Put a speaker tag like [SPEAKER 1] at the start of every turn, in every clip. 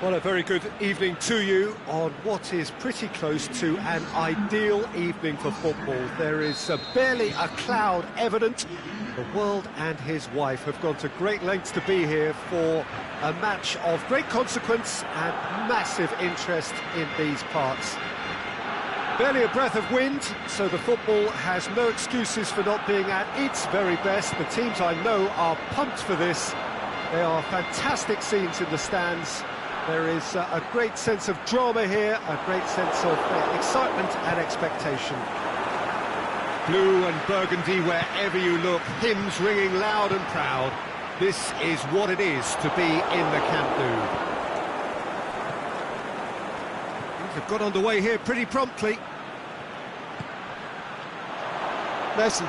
[SPEAKER 1] Well, a very good evening to you on what is pretty close to an ideal evening for football. There is barely a cloud evident. The world and his wife have gone to great lengths to be here for a match of great consequence and massive interest in these parts. Barely a breath of wind, so the football has no excuses for not being at its very best. The teams I know are pumped for this. There are fantastic scenes in the stands. There is a great sense of drama here, a great sense of excitement and expectation. Blue and burgundy wherever you look, hymns ringing loud and proud. This is what it is to be in the Camp Nou. Things have got underway here pretty promptly.
[SPEAKER 2] Messi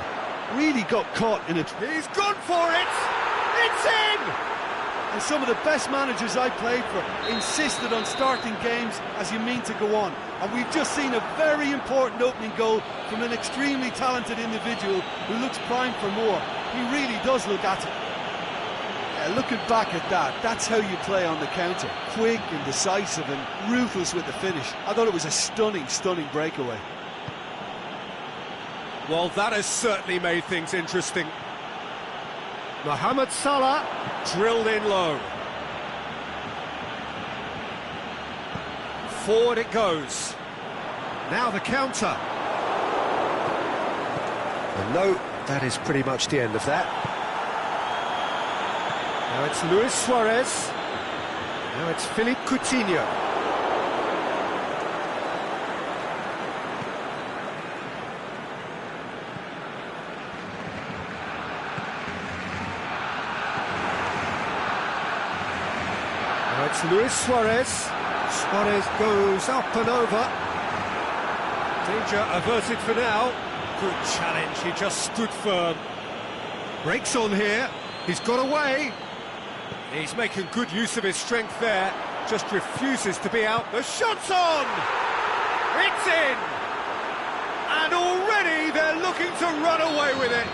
[SPEAKER 2] really got caught in it.
[SPEAKER 1] He's gone for it! It's in!
[SPEAKER 2] And some of the best managers I played for insisted on starting games as you mean to go on. And we've just seen a very important opening goal from an extremely talented individual who looks primed for more. He really does look at it. Yeah, looking back at that, that's how you play on the counter. Quick and decisive and ruthless with the finish. I thought it was a stunning, stunning breakaway.
[SPEAKER 1] Well, that has certainly made things interesting. Mohamed Salah drilled in low. Forward it goes. Now the counter. And no, that is pretty much the end of that. Now it's Luis Suarez. Now it's Philippe Coutinho. It's Luis Suarez. Suarez goes up and over. Danger averted for now. Good challenge, he just stood firm. Breaks on here, he's got away. He's making good use of his strength there. Just refuses to be out. The shot's on! It's in! And already they're looking to run away with it.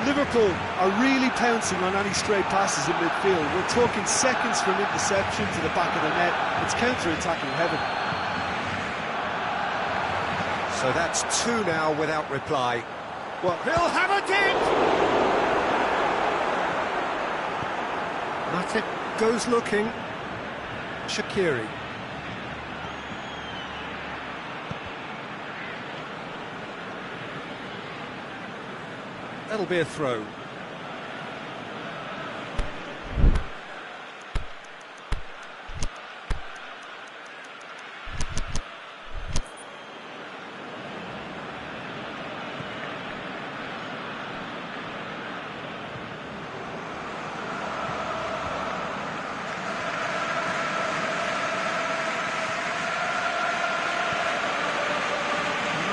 [SPEAKER 2] Liverpool are really pouncing on any stray passes in midfield. We're talking seconds from interception to the back of the net. It's counter-attacking heaven.
[SPEAKER 1] So that's two now without reply. Well, he'll have it in! Matip goes looking. Shaqiri. That'll be a throw.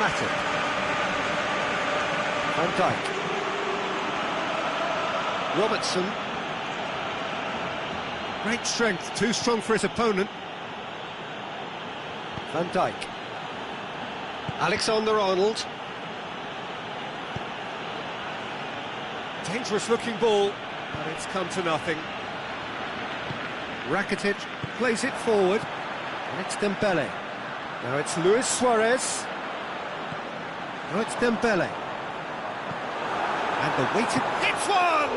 [SPEAKER 1] Matip. Van Dijk. Robertson. Great strength, too strong for his opponent. Van Dijk. Alexander-Arnold. Dangerous looking ball, but it's come to nothing. Rakitic plays it forward, and it's Dembele. Now it's Luis Suarez. Now it's Dembele. And the weighted... It's one!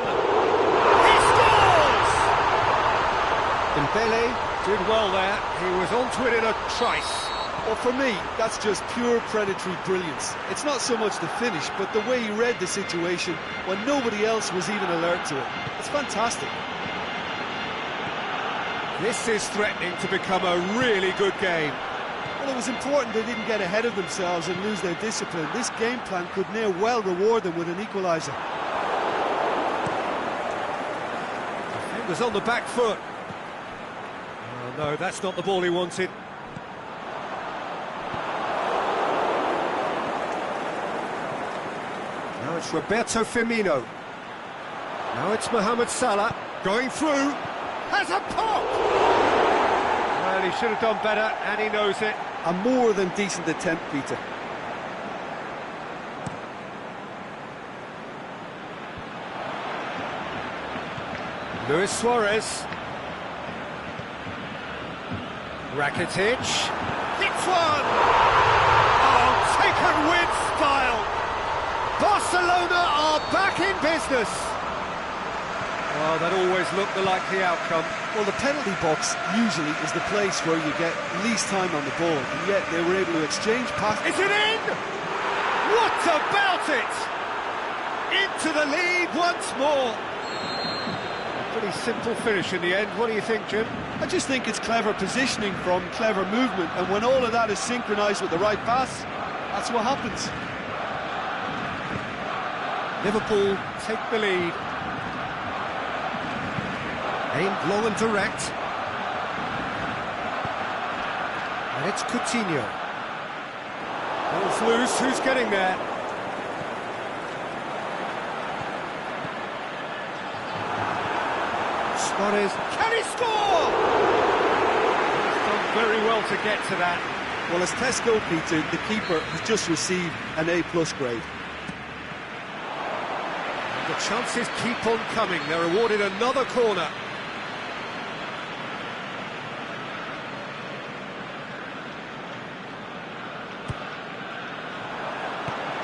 [SPEAKER 1] He scores! Dembele did well there. He was onto it in a trice.
[SPEAKER 2] Well, for me, that's just pure predatory brilliance. It's not so much the finish, but the way he read the situation when nobody else was even alert to it. It's fantastic.
[SPEAKER 1] This is threatening to become a really good game.
[SPEAKER 2] Well, it was important they didn't get ahead of themselves and lose their discipline. This game plan could near well reward them with an equaliser.
[SPEAKER 1] Was on the back foot. Oh no, that's not the ball he wanted. Now it's Roberto Firmino. Now it's Mohamed Salah going through. Has a pop! Well, he should have done better, and he knows it.
[SPEAKER 2] A more than decent attempt, Peter.
[SPEAKER 1] Luis Suarez. Rakitic. Hits one! Oh, taken with style! Barcelona are back in business! Well, that always looked the likely outcome.
[SPEAKER 2] Well, the penalty box usually is the place where you get least time on the ball, and yet they were able to exchange passes.
[SPEAKER 1] Is it in? What about it? Into the lead once more. A pretty simple finish in the end. What do you think, Jim?
[SPEAKER 2] I just think it's clever positioning from clever movement, and when all of that is synchronised with the right pass, that's what happens.
[SPEAKER 1] Liverpool take the lead. Aimed long and direct. And it's Coutinho. Ball's loose, who's getting there? Suarez, can he score? He's done very well to get to that.
[SPEAKER 2] Well, as Tesco, Peter, the keeper has just received an A+ grade.
[SPEAKER 1] The chances keep on coming. They're awarded another corner.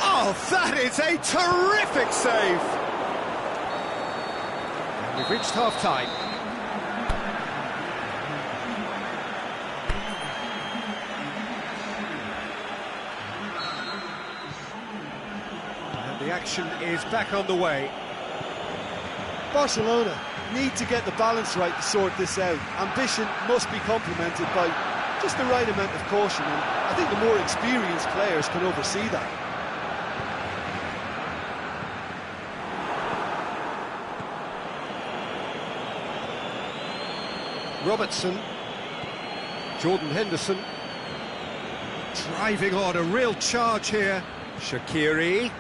[SPEAKER 1] Oh, that is a terrific save! And we've reached half-time. And the action is back on the way.
[SPEAKER 2] Barcelona need to get the balance right to sort this out. Ambition must be complemented by just the right amount of caution, and I think the more experienced players can oversee that.
[SPEAKER 1] Robertson, Jordan Henderson, driving on, a real charge here. Shaqiri.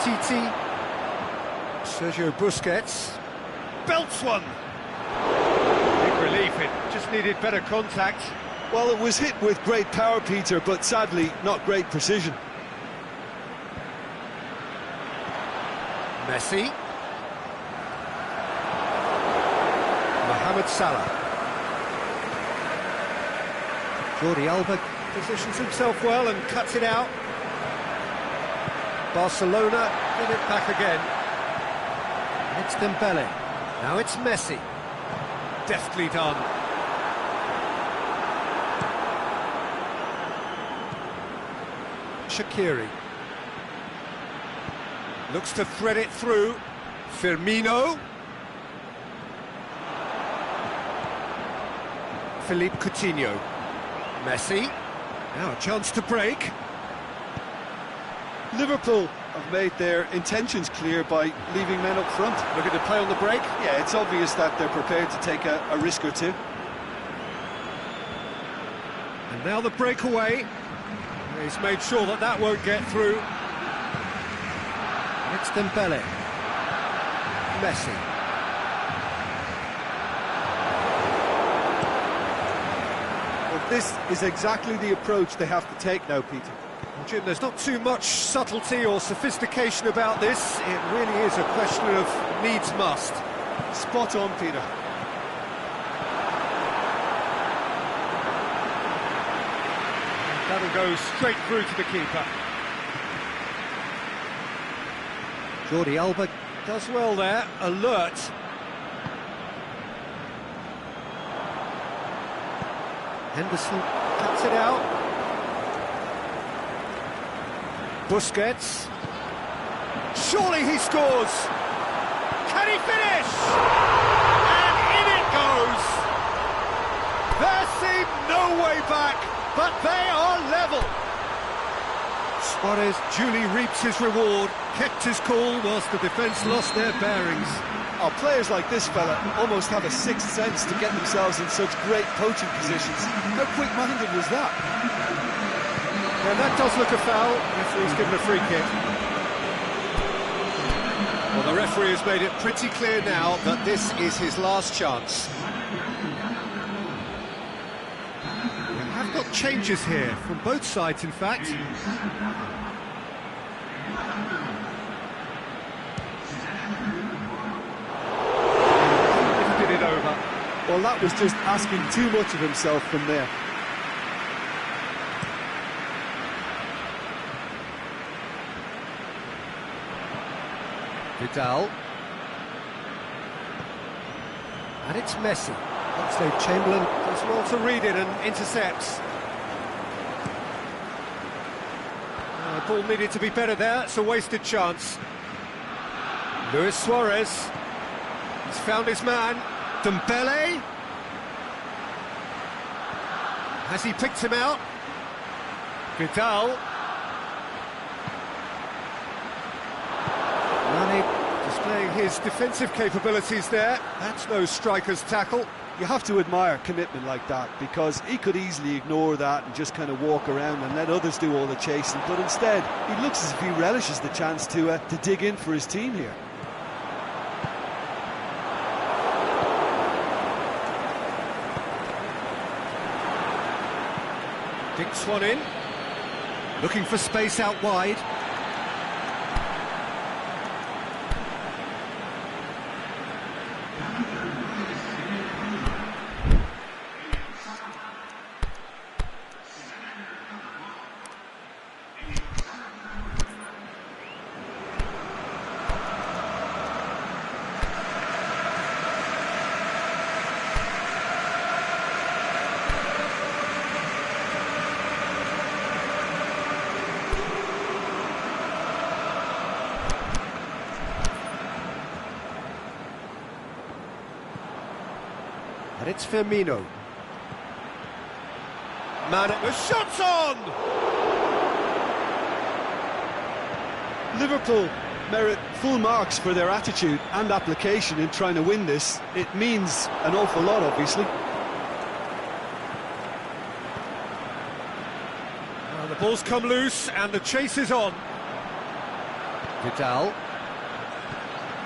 [SPEAKER 1] Titi, Sergio Busquets, belts one. Big relief, it just needed better contact.
[SPEAKER 2] Well, it was hit with great power, Peter, but sadly not great precision.
[SPEAKER 1] Messi. Mohamed Salah. Jordi Alba positions himself well and cuts it out. Barcelona get it back again. It's Dembele. Now it's Messi. Deftly done. Shaqiri. Looks to thread it through. Firmino. Philippe Coutinho. Messi. Now a chance to break.
[SPEAKER 2] Liverpool have made their intentions clear by leaving men up front.
[SPEAKER 1] Looking to play on the break.
[SPEAKER 2] Yeah, it's obvious that they're prepared to take a risk or two.
[SPEAKER 1] And now the breakaway. He's made sure that that won't get through. It's Dembele. Messi.
[SPEAKER 2] Well, this is exactly the approach they have to take now, Peter.
[SPEAKER 1] Well, Jim, there's not too much subtlety or sophistication about this. It really is a question of needs must.
[SPEAKER 2] Spot on, Peter.
[SPEAKER 1] That'll go straight through to the keeper. Jordi Alba does well there, alert. Henderson cuts it out. Busquets. Surely he scores! Can he finish? And in it goes! There seemed no way back, but they are level. Suarez duly reaps his reward, kept his cool whilst the defence lost their bearings.
[SPEAKER 2] Oh, players like this fella almost have a sixth sense to get themselves in such great poaching positions. How quick-minded was that?
[SPEAKER 1] Yeah, that does look a foul. Referee's given a free kick. Well, the referee has made it pretty clear now that this is his last chance. We have got changes here, from both sides, in fact.
[SPEAKER 2] Well, that was just asking too much of himself from there.
[SPEAKER 1] Vidal. And it's Messi. Oxlade-Chamberlain does well to read it and intercepts. Ball needed to be better there, it's a wasted chance. Luis Suarez. He's found his man. Dembele. Has he picked him out? Vidal. Mane displaying his defensive capabilities there. That's no striker's tackle.
[SPEAKER 2] You have to admire commitment like that, because he could easily ignore that and just kind of walk around and let others do all the chasing, but instead he looks as if he relishes the chance to dig in for his team here.
[SPEAKER 1] Dinks one in, looking for space out wide. And it's Firmino. Mane, the shot's on!
[SPEAKER 2] Liverpool merit full marks for their attitude and application in trying to win this. It means an awful lot, obviously.
[SPEAKER 1] Well, the ball's come loose and the chase is on. Vidal.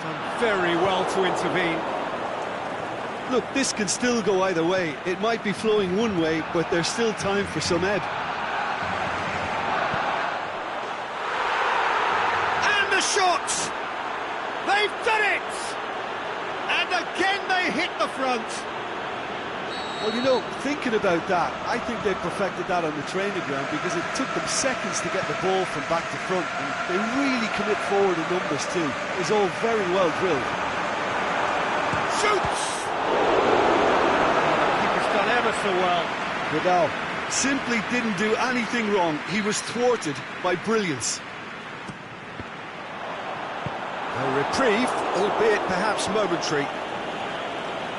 [SPEAKER 1] Done very well to intervene.
[SPEAKER 2] Look, this can still go either way. It might be flowing one way, but there's still time for some ebb.
[SPEAKER 1] And the shot! They've done it! And again they hit the front.
[SPEAKER 2] Well, you know, thinking about that, I think they perfected that on the training ground, because it took them seconds to get the ball from back to front, and they really commit forward in numbers too. It's all very well drilled.
[SPEAKER 1] Shoots! Ever so well.
[SPEAKER 2] Vidal simply didn't do anything wrong. He was thwarted by brilliance.
[SPEAKER 1] A reprieve, albeit perhaps momentary.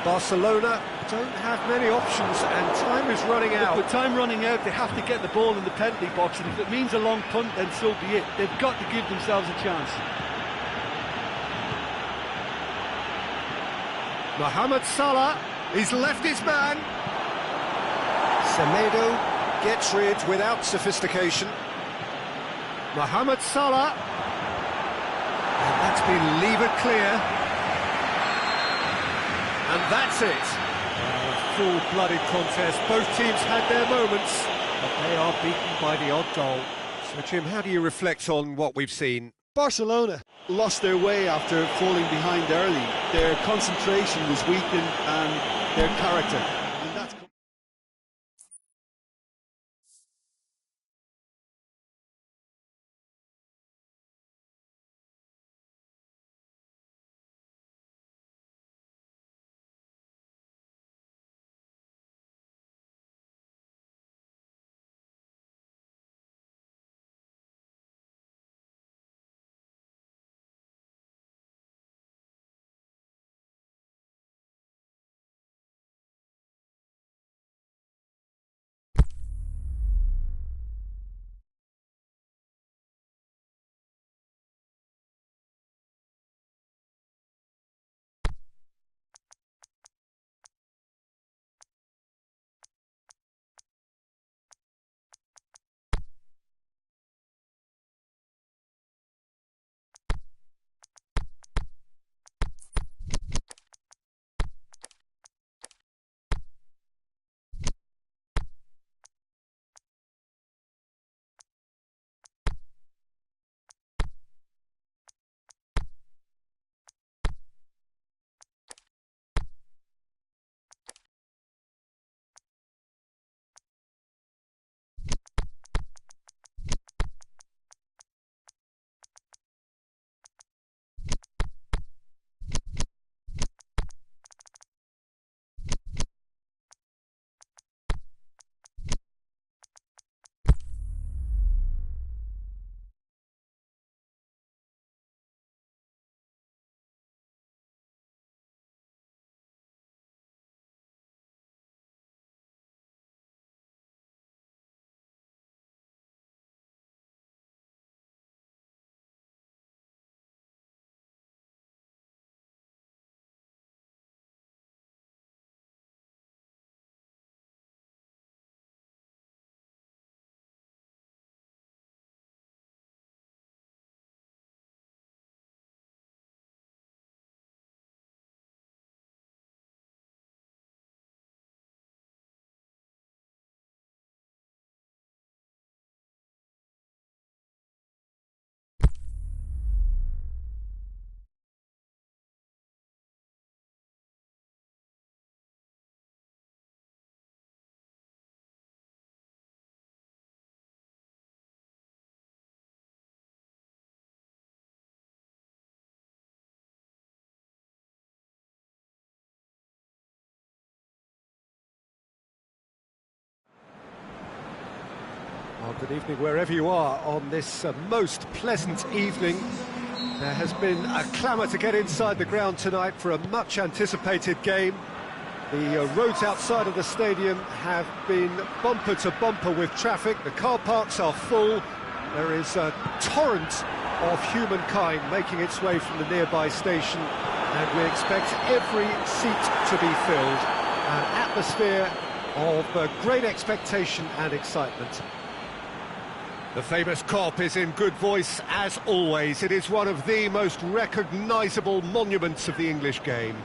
[SPEAKER 1] Barcelona don't have many options and time is running out.
[SPEAKER 2] With time running out, they have to get the ball in the penalty box, and if it means a long punt, then so be it. They've got to give themselves a chance.
[SPEAKER 1] Mohamed Salah, he's left his man. Semedo gets rid without sophistication. Mohamed Salah. And that's been levered clear. And that's it. A full-blooded contest. Both teams had their moments, but they are beaten by the odd goal. So, Jim, how do you reflect on what we've seen?
[SPEAKER 2] Barcelona lost their way after falling behind early. Their concentration was weakened and their character
[SPEAKER 1] Good evening wherever you are on this most pleasant evening. There has been a clamour to get inside the ground tonight for a much-anticipated game. The roads outside of the stadium have been bumper to bumper with traffic. The car parks are full. There is a torrent of humankind making its way from the nearby station, and we expect every seat to be filled. An atmosphere of great expectation and excitement. The famous Kop is in good voice as always. It is one of the most recognisable monuments of the English game.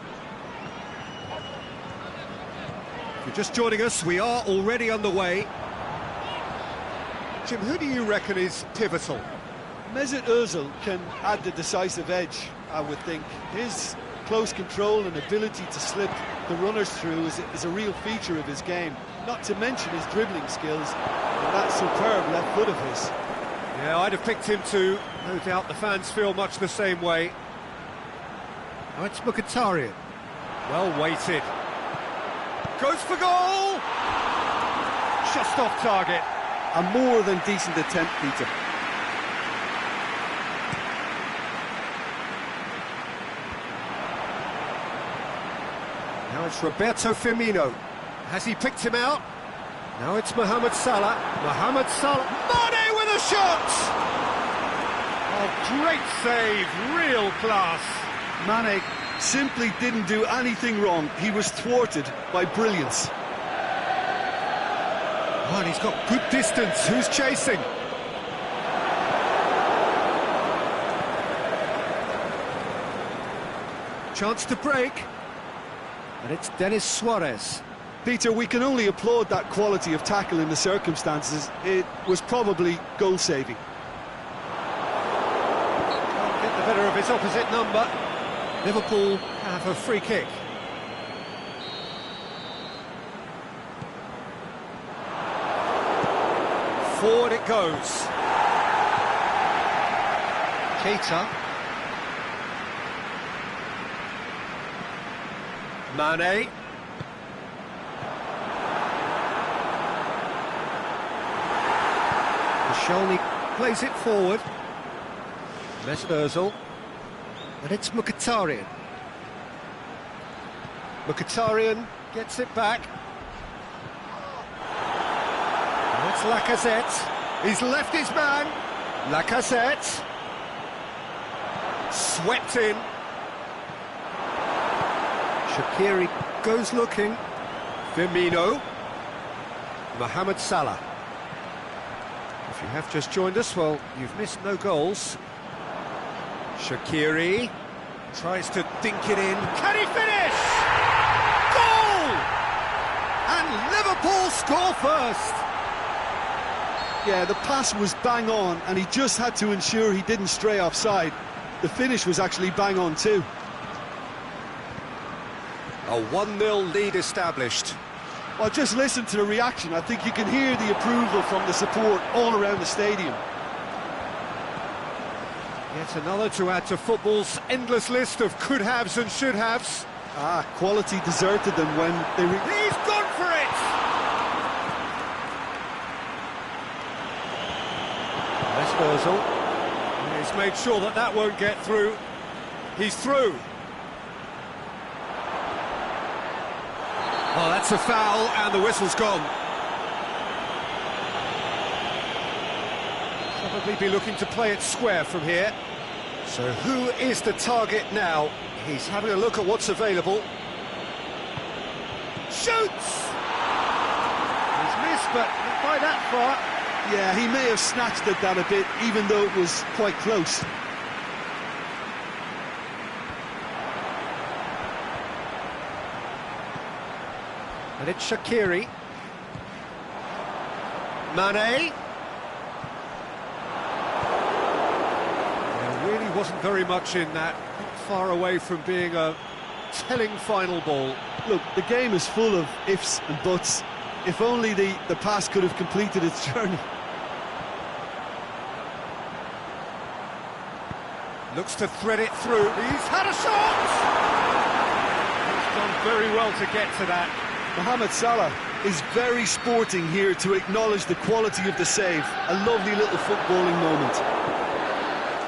[SPEAKER 1] If you're just joining us, we are already underway. Jim, who do you reckon is pivotal?
[SPEAKER 2] Mesut Ozil can add the decisive edge, I would think. His close control and ability to slip the runners through is a real feature of his game, not to mention his dribbling skills and that superb left foot of his.
[SPEAKER 1] Yeah, I'd have picked him too. No doubt the fans feel much the same way. Now it's Mkhitaryan. Well weighted. Goes for goal! Just off target.
[SPEAKER 2] A more than decent attempt, Peter.
[SPEAKER 1] Now it's Roberto Firmino. Has he picked him out? Now it's Mohamed Salah. Mohamed Salah. Mane with a shot! Oh, great save. Real class.
[SPEAKER 2] Mane simply didn't do anything wrong. He was thwarted by brilliance.
[SPEAKER 1] Oh, and he's got good distance. Who's chasing? Chance to break. And it's Denis Suarez.
[SPEAKER 2] Peter, we can only applaud that quality of tackle in the circumstances. It was probably goal-saving.
[SPEAKER 1] Can't get the better of his opposite number. Liverpool have a free kick. Forward it goes. Keita. Mane. Koscielny plays it forward. Mesut Ozil. And it's Mkhitaryan. Mkhitaryan gets it back. And it's Lacazette. He's left his man. Lacazette. Swept in. Shaqiri goes looking. Firmino. Mohamed Salah. If you have just joined us, well, you've missed no goals. Shaqiri tries to dink it in. Can he finish? Goal! And Liverpool score first.
[SPEAKER 2] Yeah, the pass was bang on, and he just had to ensure he didn't stray offside. The finish was actually bang on too.
[SPEAKER 1] A 1-0 lead established.
[SPEAKER 2] Well, just listen to the reaction. I think you can hear the approval from the support all around the stadium.
[SPEAKER 1] Yet another to add to football's endless list of could-haves and should-haves.
[SPEAKER 2] Quality deserted them when they...
[SPEAKER 1] He's gone for it! Mesut Ozil. He's made sure that that won't get through. He's through. Oh, that's a foul, and the whistle's gone. Probably be looking to play it square from here. So who is the target now? He's having a look at what's available. Shoots! He's missed, but not by that far.
[SPEAKER 2] Yeah, he may have snatched at that a bit, even though it was quite close.
[SPEAKER 1] And it's Shaqiri. Mane. There really wasn't very much in that. Not far away from being a telling final ball.
[SPEAKER 2] Look, the game is full of ifs and buts. If only the pass could have completed its journey.
[SPEAKER 1] Looks to thread it through. He's had a shot! He's done very well to get to that.
[SPEAKER 2] Mohamed Salah is very sporting here to acknowledge the quality of the save. A lovely little footballing moment.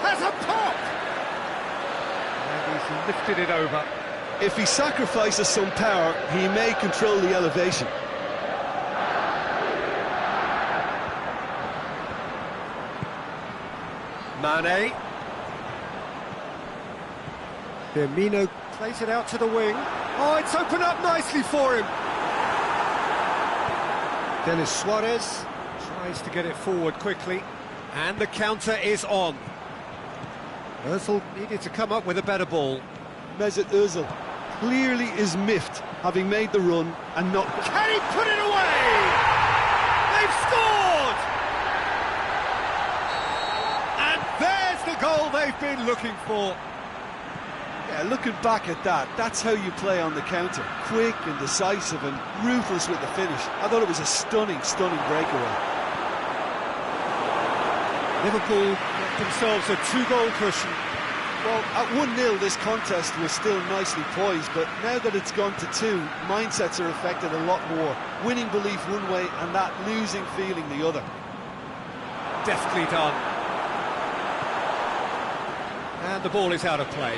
[SPEAKER 1] Has a pop! And he's lifted it over.
[SPEAKER 2] If he sacrifices some power, he may control the elevation.
[SPEAKER 1] Mane. Firmino plays it out to the wing. Oh, it's opened up nicely for him. Denis Suarez tries to get it forward quickly, and the counter is on. Ozil needed to come up with a better ball.
[SPEAKER 2] Mesut Ozil clearly is miffed, having made the run and not...
[SPEAKER 1] Can he put it away? They've scored! And there's the goal they've been looking for.
[SPEAKER 2] Yeah, looking back at that, that's how you play on the counter. Quick and decisive and ruthless with the finish. I thought it was a stunning, stunning breakaway.
[SPEAKER 1] Liverpool got themselves a 2-goal cushion.
[SPEAKER 2] Well, at 1-0 this contest was still nicely poised, but now that it's gone to 2, mindsets are affected a lot more. Winning belief one way and that losing feeling the other.
[SPEAKER 1] Deftly done. And the ball is out of play.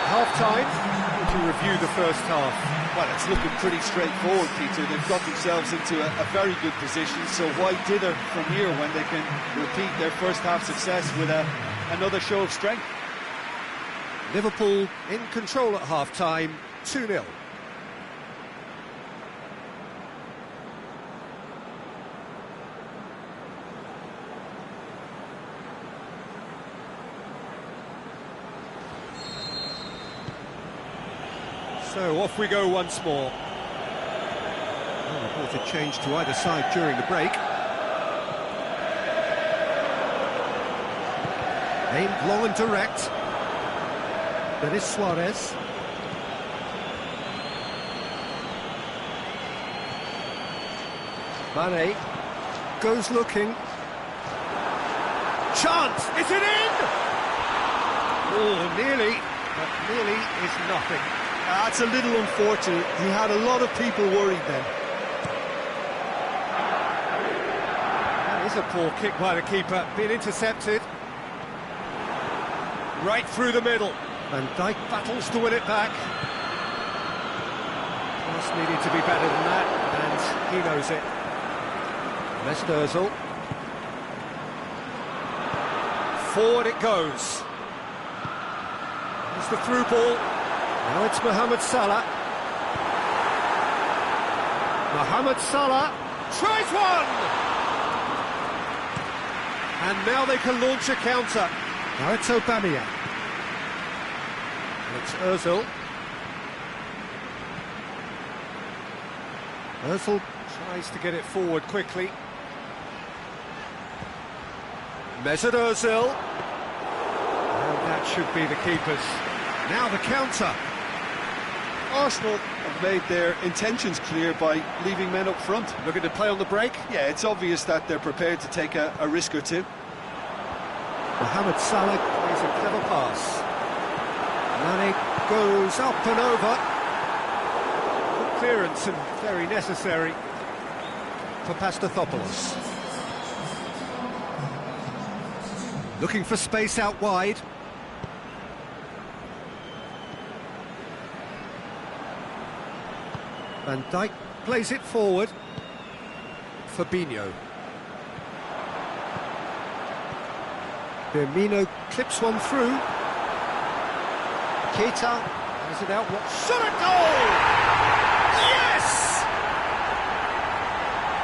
[SPEAKER 1] Half-time to review the first half.
[SPEAKER 2] Well, it's looking pretty straightforward, Peter. They've got themselves into a very good position, so why dither from here when they can repeat their first half success with another show of strength?
[SPEAKER 1] Liverpool in control at half-time, 2-0. So off we go once more. Well, reported change to either side during the break. Aimed long and direct. Denis Suarez. Mane goes looking. Chance! Is it in? Oh, nearly, but nearly is nothing.
[SPEAKER 2] That's a little unfortunate. He had a lot of people worried then.
[SPEAKER 1] That is a poor kick by the keeper, being intercepted. Right through the middle. Van Dijk battles to win it back. Just needed to be better than that, and he knows it. Mesut Ozil. Forward it goes. It's the through ball. Now it's Mohamed Salah. Mohamed Salah tries one! And now they can launch a counter. Now it's Aubameyang. It's Ozil. Ozil tries to get it forward quickly. Mesut Ozil. And that should be the keepers. Now the counter.
[SPEAKER 2] Arsenal have made their intentions clear by leaving men up front.
[SPEAKER 1] Looking to play on the break.
[SPEAKER 2] Yeah, it's obvious that they're prepared to take a risk or two.
[SPEAKER 1] Mohamed Salah plays a clever pass. Mane goes up and over. Good clearance and very necessary for Pastathopoulos. Looking for space out wide. Van Dijk plays it forward. Fabinho. Firmino clips one through. Keita has it out. What shot at goal! Yes!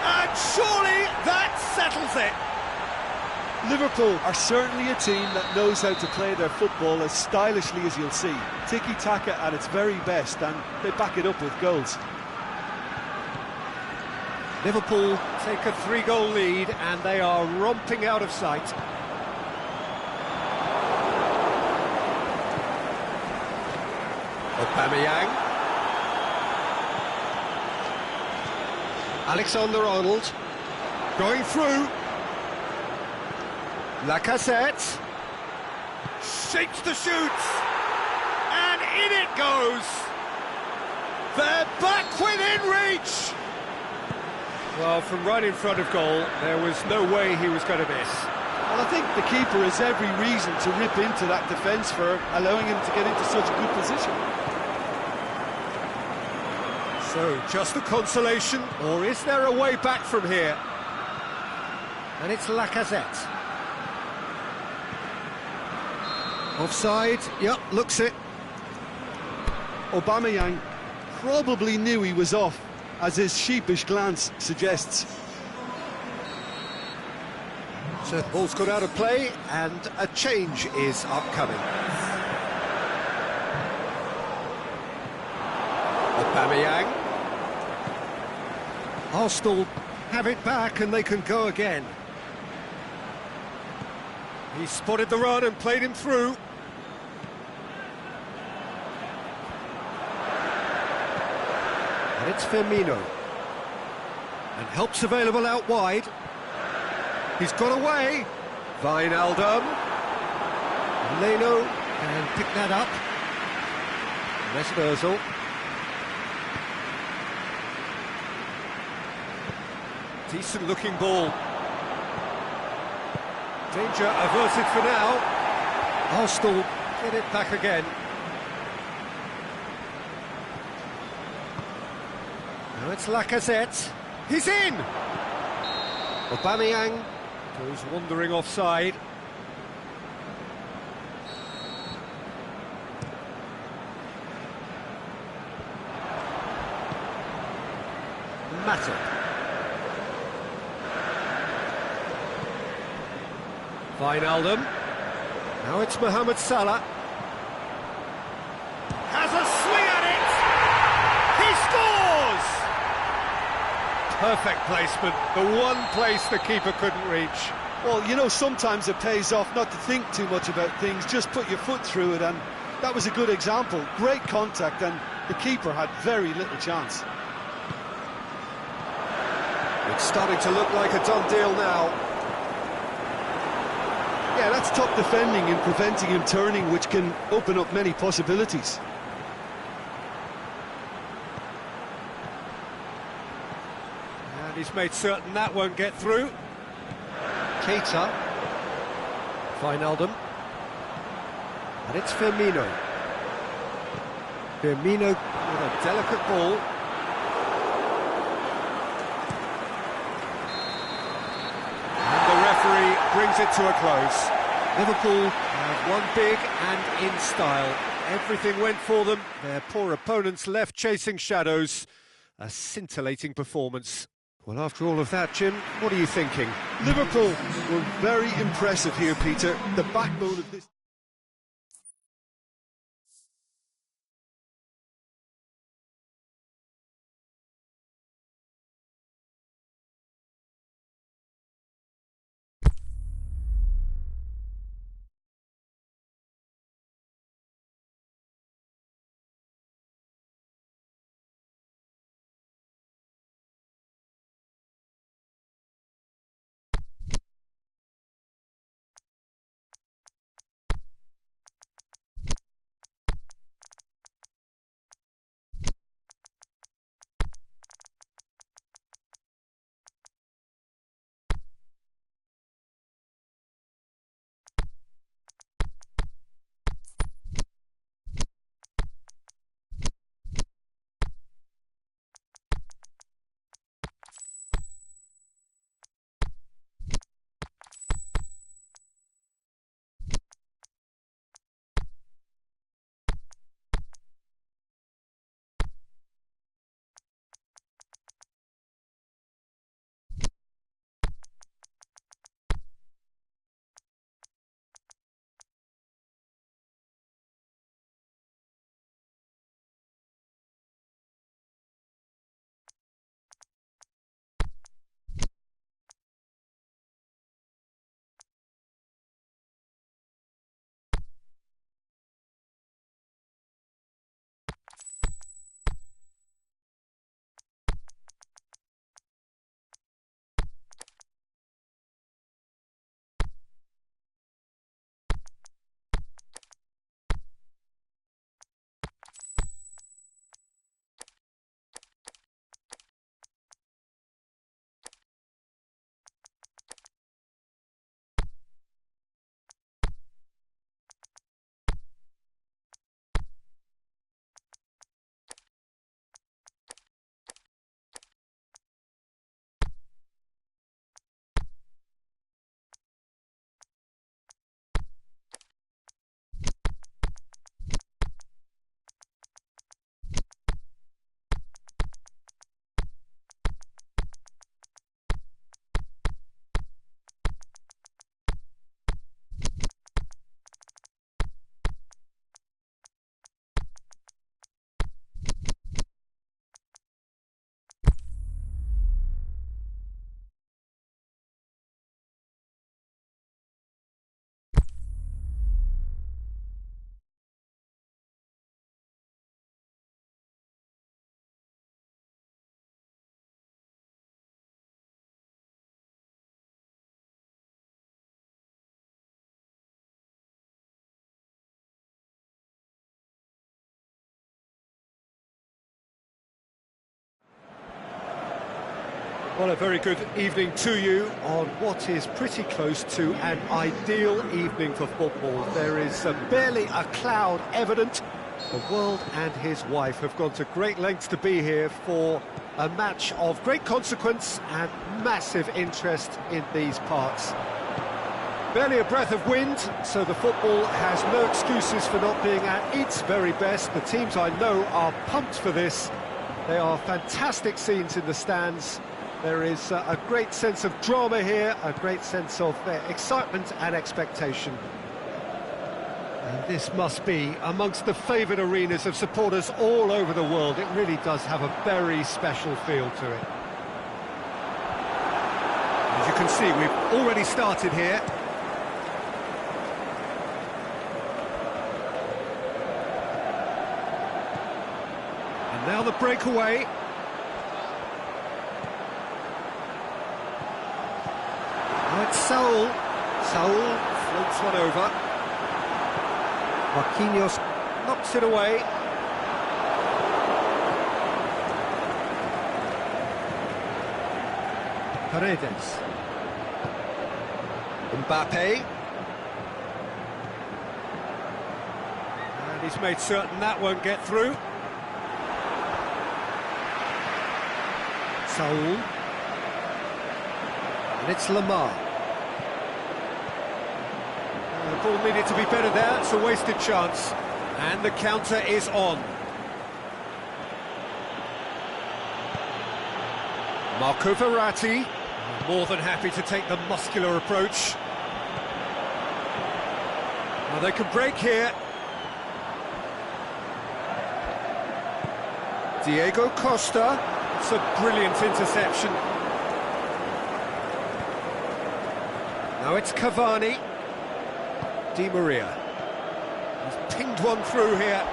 [SPEAKER 1] And surely that settles it.
[SPEAKER 2] Liverpool are certainly a team that knows how to play their football as stylishly as you'll see. Tiki-taka at its very best, and they back it up with goals.
[SPEAKER 1] Liverpool take a 3-goal lead and they are romping out of sight. Aubameyang. Alexander-Arnold. Going through. Lacazette. Shapes the shoot. And in it goes. They're back within reach. Well, from right in front of goal, there was no way he was going to miss.
[SPEAKER 2] Well, I think the keeper has every reason to rip into that defence for allowing him to get into such a good position.
[SPEAKER 1] So, just a consolation, or is there a way back from here? And it's Lacazette. Offside, yep, looks it.
[SPEAKER 2] Aubameyang probably knew he was off, as his sheepish glance suggests.
[SPEAKER 1] So, ball's got out of play, and a change is upcoming. Aubameyang. Arsenal have it back and they can go again. He spotted the run and played him through. And it's Firmino. And help's available out wide. He's got away. Wijnaldum. Leno can pick that up. Mesut Ozil. Decent looking ball. Danger averted for now. Arsenal get it back again. Now it's Lacazette. He's in! Aubameyang goes wandering offside. Matip. Wijnaldum. Now it's Mohamed Salah. Has a swing at it! He scores! Perfect placement, the one place the keeper couldn't reach.
[SPEAKER 2] Well, you know, sometimes it pays off not to think too much about things, just put your foot through it, and that was a good example. Great contact, and the keeper had very little chance.
[SPEAKER 1] It's starting to look like a done deal now.
[SPEAKER 2] Yeah, that's top defending and preventing him turning, which can open up many possibilities.
[SPEAKER 1] And he's made certain that won't get through. Keita. Wijnaldum. And it's Firmino. Firmino with a delicate ball. And the referee brings it to a close. Liverpool have won big and in style. Everything went for them. Their poor opponents left chasing shadows. A scintillating performance. Well, after all of that, Jim, what are you thinking?
[SPEAKER 2] Liverpool were very impressive here, Peter. The backbone of this...
[SPEAKER 1] Well, a very good evening to you on what is pretty close to an ideal evening for football. There is barely a cloud evident. The world and his wife have gone to great lengths to be here for a match of great consequence and massive interest in these parts. Barely a breath of wind, so the football has no excuses for not being at its very best. The teams I know are pumped for this. They are fantastic scenes in the stands. There is a great sense of drama here, a great sense of excitement and expectation. And this must be amongst the favoured arenas of supporters all over the world. It really does have a very special feel to it. As you can see, we've already started here. And now the breakaway. Now it's Saul. Saul floats one over. Marquinhos knocks it away. Paredes. Mbappe. And he's made certain that won't get through. Saul. And it's Lamar. The ball needed to be better there, it's a wasted chance. And the counter is on. Marco Verratti, more than happy to take the muscular approach. Well, they can break here. Diego Costa, it's a brilliant interception. Now it's Cavani. Di Maria. He's pinged one through here.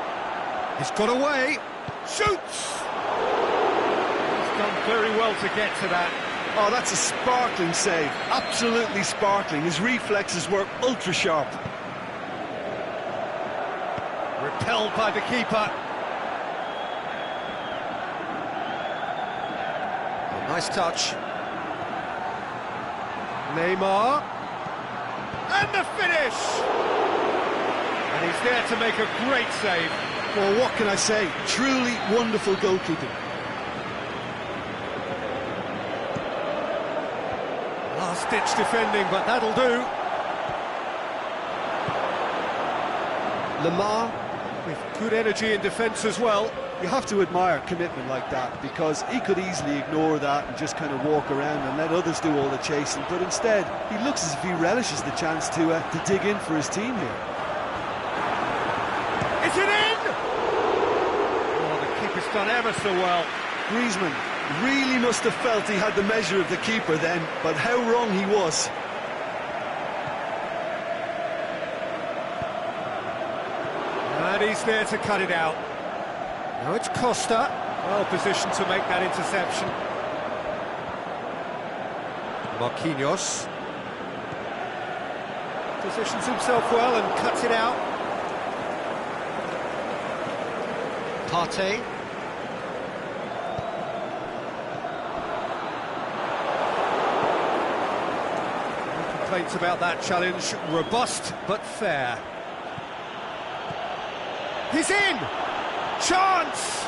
[SPEAKER 1] He's got away. Shoots! He's done very well to get to that.
[SPEAKER 2] Oh, that's a sparkling save. Absolutely sparkling. His reflexes were ultra sharp.
[SPEAKER 1] Repelled by the keeper. A nice touch. Neymar. And the finish! And he's there to make a great save.
[SPEAKER 2] Well, what can I say? Truly wonderful goalkeeping.
[SPEAKER 1] Last-ditch defending, but that'll do. Lamar with good energy in defence as well.
[SPEAKER 2] You have to admire commitment like that, because he could easily ignore that and just kind of walk around and let others do all the chasing, but instead he looks as if he relishes the chance to dig in for his team here.
[SPEAKER 1] Is it in? Oh, the keeper's done ever so well.
[SPEAKER 2] Griezmann really must have felt he had the measure of the keeper then, but how wrong he was.
[SPEAKER 1] And he's there to cut it out. Now it's Costa, well positioned to make that interception. Marquinhos positions himself well and cuts it out. Partey. No complaints about that challenge. Robust but fair. He's in! Chance!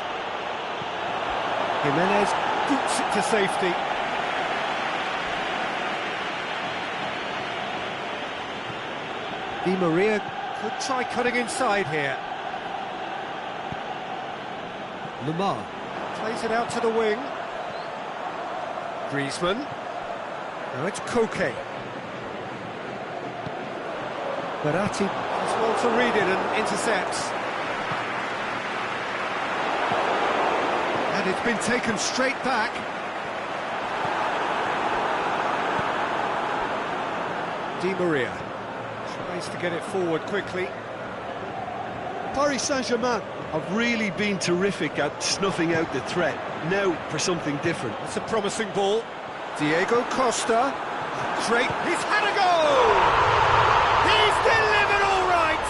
[SPEAKER 1] Jimenez boots it to safety. Di Maria could try cutting inside here. Lamar plays it out to the wing. Griezmann. Now it's Koke. Verratti does well to read it and intercepts. And it's been taken straight back. Di Maria tries to get it forward quickly.
[SPEAKER 2] Paris Saint-Germain have really been terrific at snuffing out the threat. Now for something different.
[SPEAKER 1] It's a promising ball. Diego Costa. Great. He's had a goal! He's delivered all right!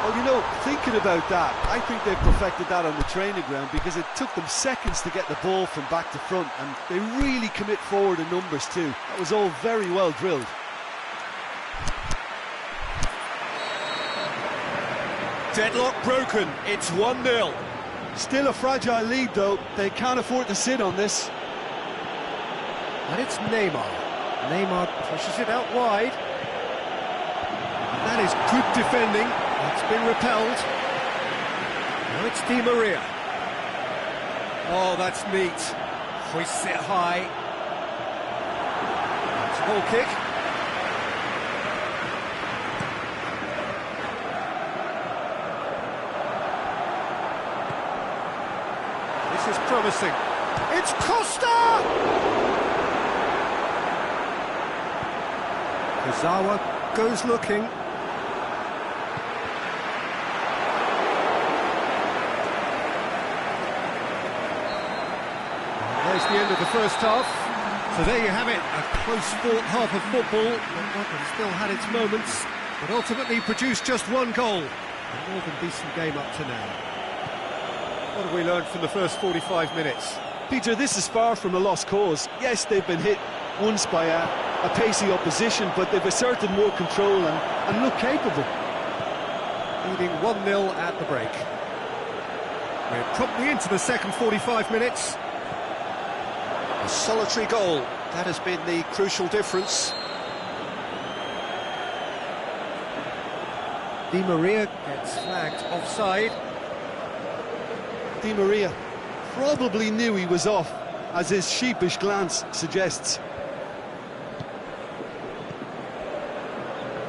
[SPEAKER 2] Well, you know, thinking about that, I think they've perfected that on the training ground because it took them seconds to get the ball from back to front, and they really commit forward in numbers too. That was all very well drilled.
[SPEAKER 1] Deadlock broken, it's 1-0.
[SPEAKER 2] Still a fragile lead though, they can't afford to sit on this.
[SPEAKER 1] And it's Neymar. Neymar pushes it out wide. That is good defending. It's been repelled. Now it's Di Maria. Oh, that's neat. Hoists it high. It's a goal kick. This is promising. It's Costa! Kazawa goes looking. There's the end of the first half. So there you have it, a close-fought half of football. But still had its moments, but ultimately produced just one goal. A more than decent game up to now. What have we learned from the first 45 minutes?
[SPEAKER 2] Peter, this is far from a lost cause. Yes, they've been hit once by a pacey opposition, but they've asserted more control and look capable.
[SPEAKER 1] Leading 1-0 at the break. We're promptly into the second 45 minutes. A solitary goal, that has been the crucial difference. Di Maria gets flagged offside.
[SPEAKER 2] Di Maria probably knew he was off, as his sheepish glance suggests.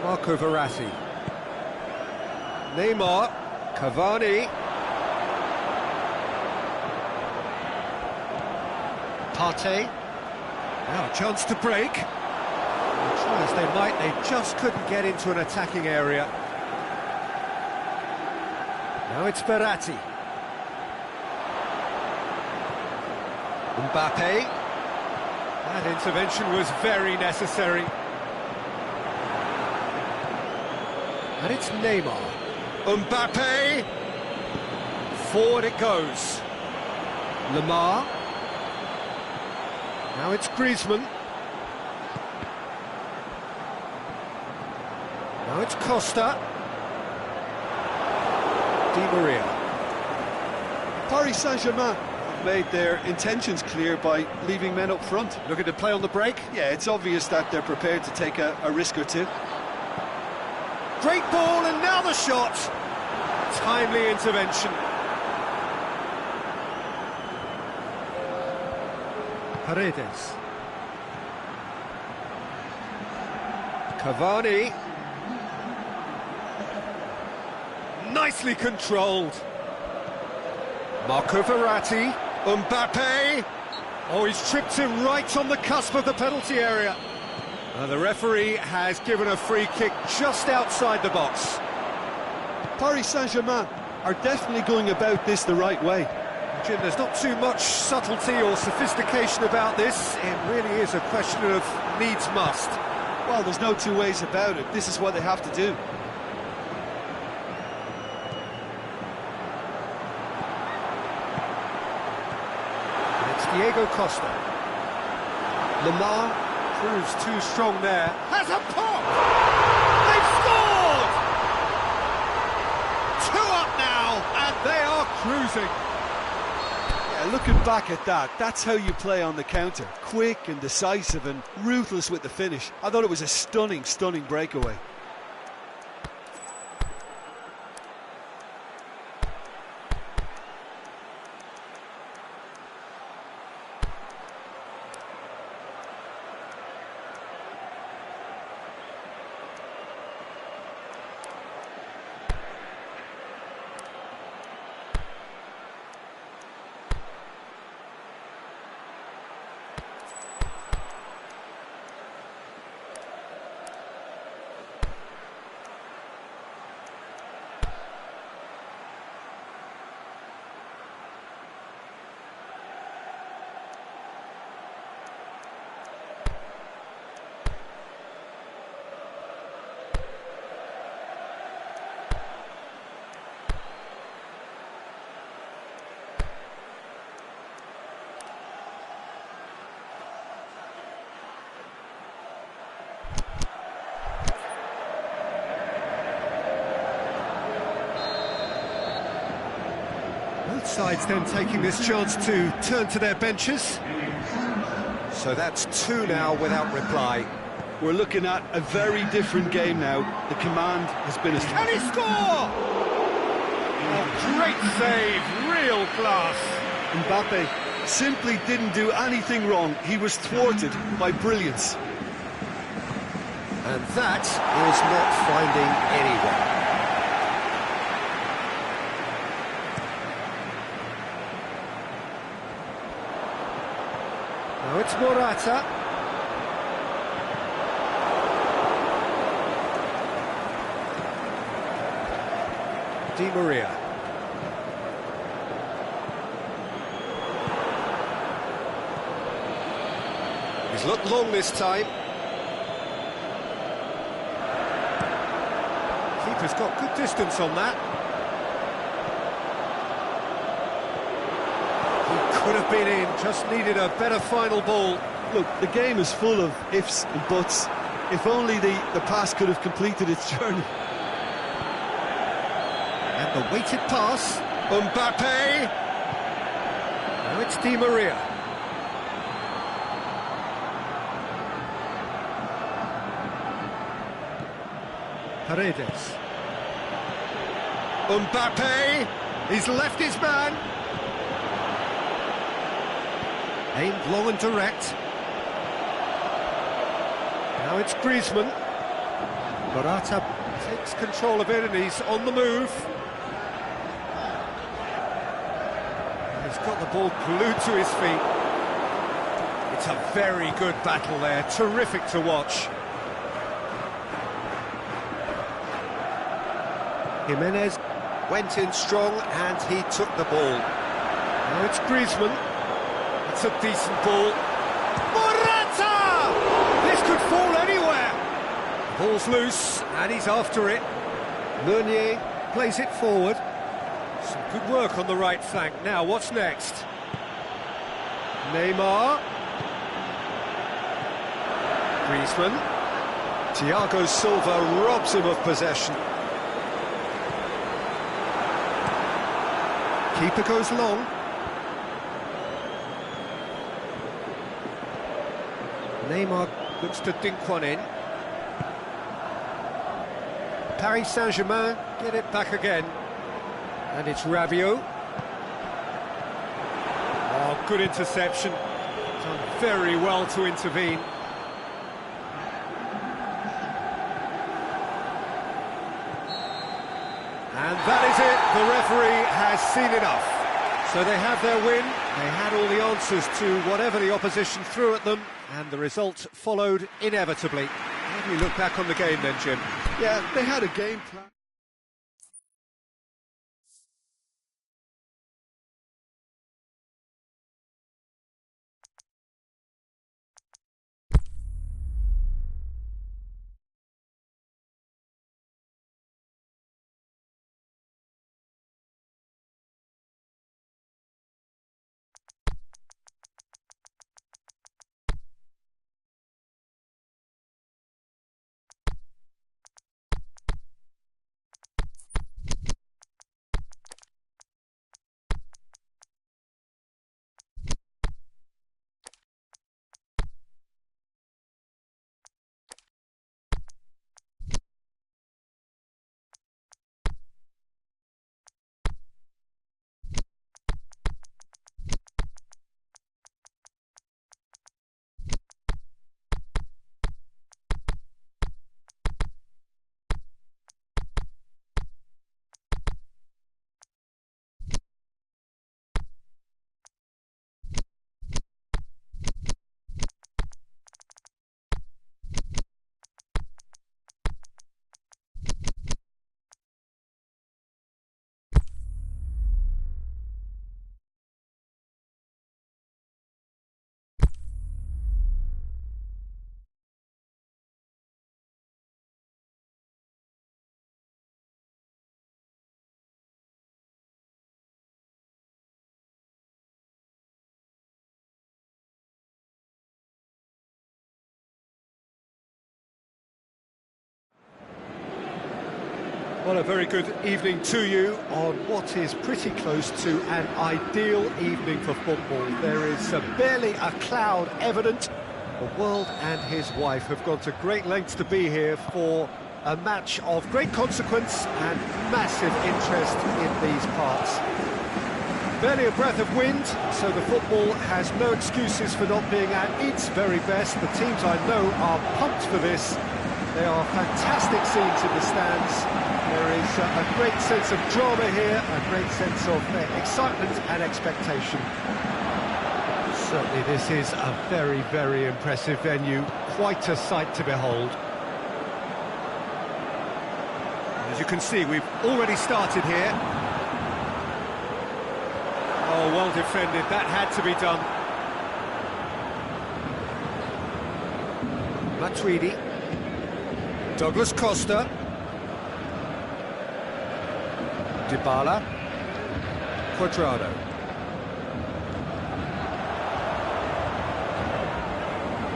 [SPEAKER 1] Marco Verratti. Neymar. Cavani. Partey. Now a chance to break. Try as they might, they just couldn't get into an attacking area. Now it's Verratti. Mbappe. That intervention was very necessary. And it's Neymar. Mbappe. Forward it goes. Lemar. Now it's Griezmann. Now it's Costa. Di Maria.
[SPEAKER 2] Paris Saint-Germain have made their intentions clear by leaving men up front.
[SPEAKER 1] Looking to play on the break.
[SPEAKER 2] Yeah, it's obvious that they're prepared to take a risk or two.
[SPEAKER 1] Great ball, and now the shot. Timely intervention. Paredes. Cavani. Nicely controlled. Marco Verratti. Mbappe. Oh, he's tripped him right on the cusp of the penalty area. The referee has given a free kick just outside the box.
[SPEAKER 2] Paris Saint-Germain are definitely going about this the right way.
[SPEAKER 1] Jim, there's not too much subtlety or sophistication about this. It really is a question of needs must.
[SPEAKER 2] Well, there's no two ways about it. This is what they have to do.
[SPEAKER 1] It's Diego Costa. Lemar proves too strong there. Has a pop! They've scored! 2 up now, and they are cruising.
[SPEAKER 2] Yeah, looking back at that, that's how you play on the counter. Quick and decisive and ruthless with the finish. I thought it was a stunning, stunning breakaway.
[SPEAKER 1] sides then taking this chance to turn to their benches. So that's two now without reply.
[SPEAKER 2] We're looking at a very different game now. The command has been
[SPEAKER 1] Can he score? Oh, great save, real class.
[SPEAKER 2] Mbappe simply didn't do anything wrong. He was thwarted by brilliance.
[SPEAKER 1] And that is not finding anyone. Now it's Morata. Di Maria. He's looked long this time. Keeper's got good distance on that. He could have been in, just needed a better final ball.
[SPEAKER 2] Look, the game is full of ifs and buts. If only the pass could have completed its journey.
[SPEAKER 1] And the weighted pass. Mbappe. Now it's Di Maria. Paredes. Mbappe. He's left his man. Aimed long and direct. Now it's Griezmann. Morata takes control of it and he's on the move. He's got the ball glued to his feet. It's a very good battle there, terrific to watch. Jimenez went in strong and he took the ball. Now it's Griezmann. It's a decent ball. Morata! This could fall anywhere. The ball's loose and he's after it. Meunier plays it forward. Some good work on the right flank. Now, what's next? Neymar. Griezmann. Thiago Silva robs him of possession. Keeper goes long. Neymar looks to dink one in. Paris Saint-Germain get it back again. And it's Rabiot. Oh, good interception. Done very well to intervene. And that is it. The referee has seen enough. So they have their win. They had all the answers to whatever the opposition threw at them, and the result followed inevitably. How do you look back on the game then, Jim?
[SPEAKER 2] Yeah, they had a game plan.
[SPEAKER 1] Well, a very good evening to you on what is pretty close to an ideal evening for football. There is barely a cloud evident. The world and his wife have gone to great lengths to be here for a match of great consequence and massive interest in these parts. Barely a breath of wind, so the football has no excuses for not being at its very best. The teams I know are pumped for this. There are fantastic scenes in the stands. There is a great sense of drama here, a great sense of excitement and expectation. Certainly this is a very, very impressive venue. Quite a sight to behold. As you can see, we've already started here. Oh, well defended. That had to be done. Matuidi. Douglas Costa. Dybala. Cuadrado.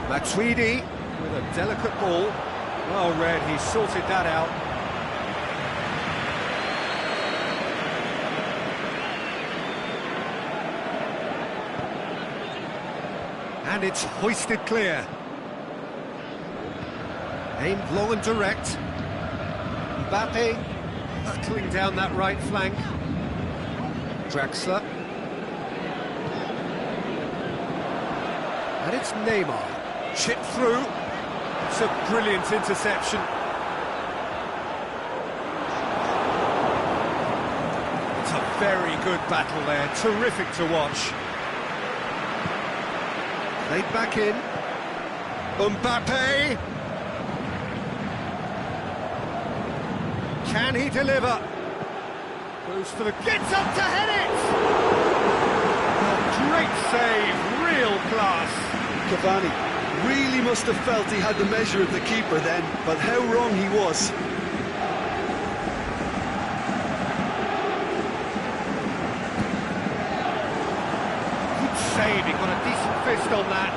[SPEAKER 1] Matuidi with a delicate ball. Well read, he sorted that out. And it's hoisted clear. Aimed long and direct. Mbappe hurtling down that right flank. Draxler. And it's Neymar. Chipped through. It's a brilliant interception. It's a very good battle there. Terrific to watch. Played back in. Mbappe. Can he deliver? Goes for the... Gets up to head it! Oh, great save, real class.
[SPEAKER 2] Cavani really must have felt he had the measure of the keeper then, but how wrong he was.
[SPEAKER 1] Good save, he got a decent fist on that.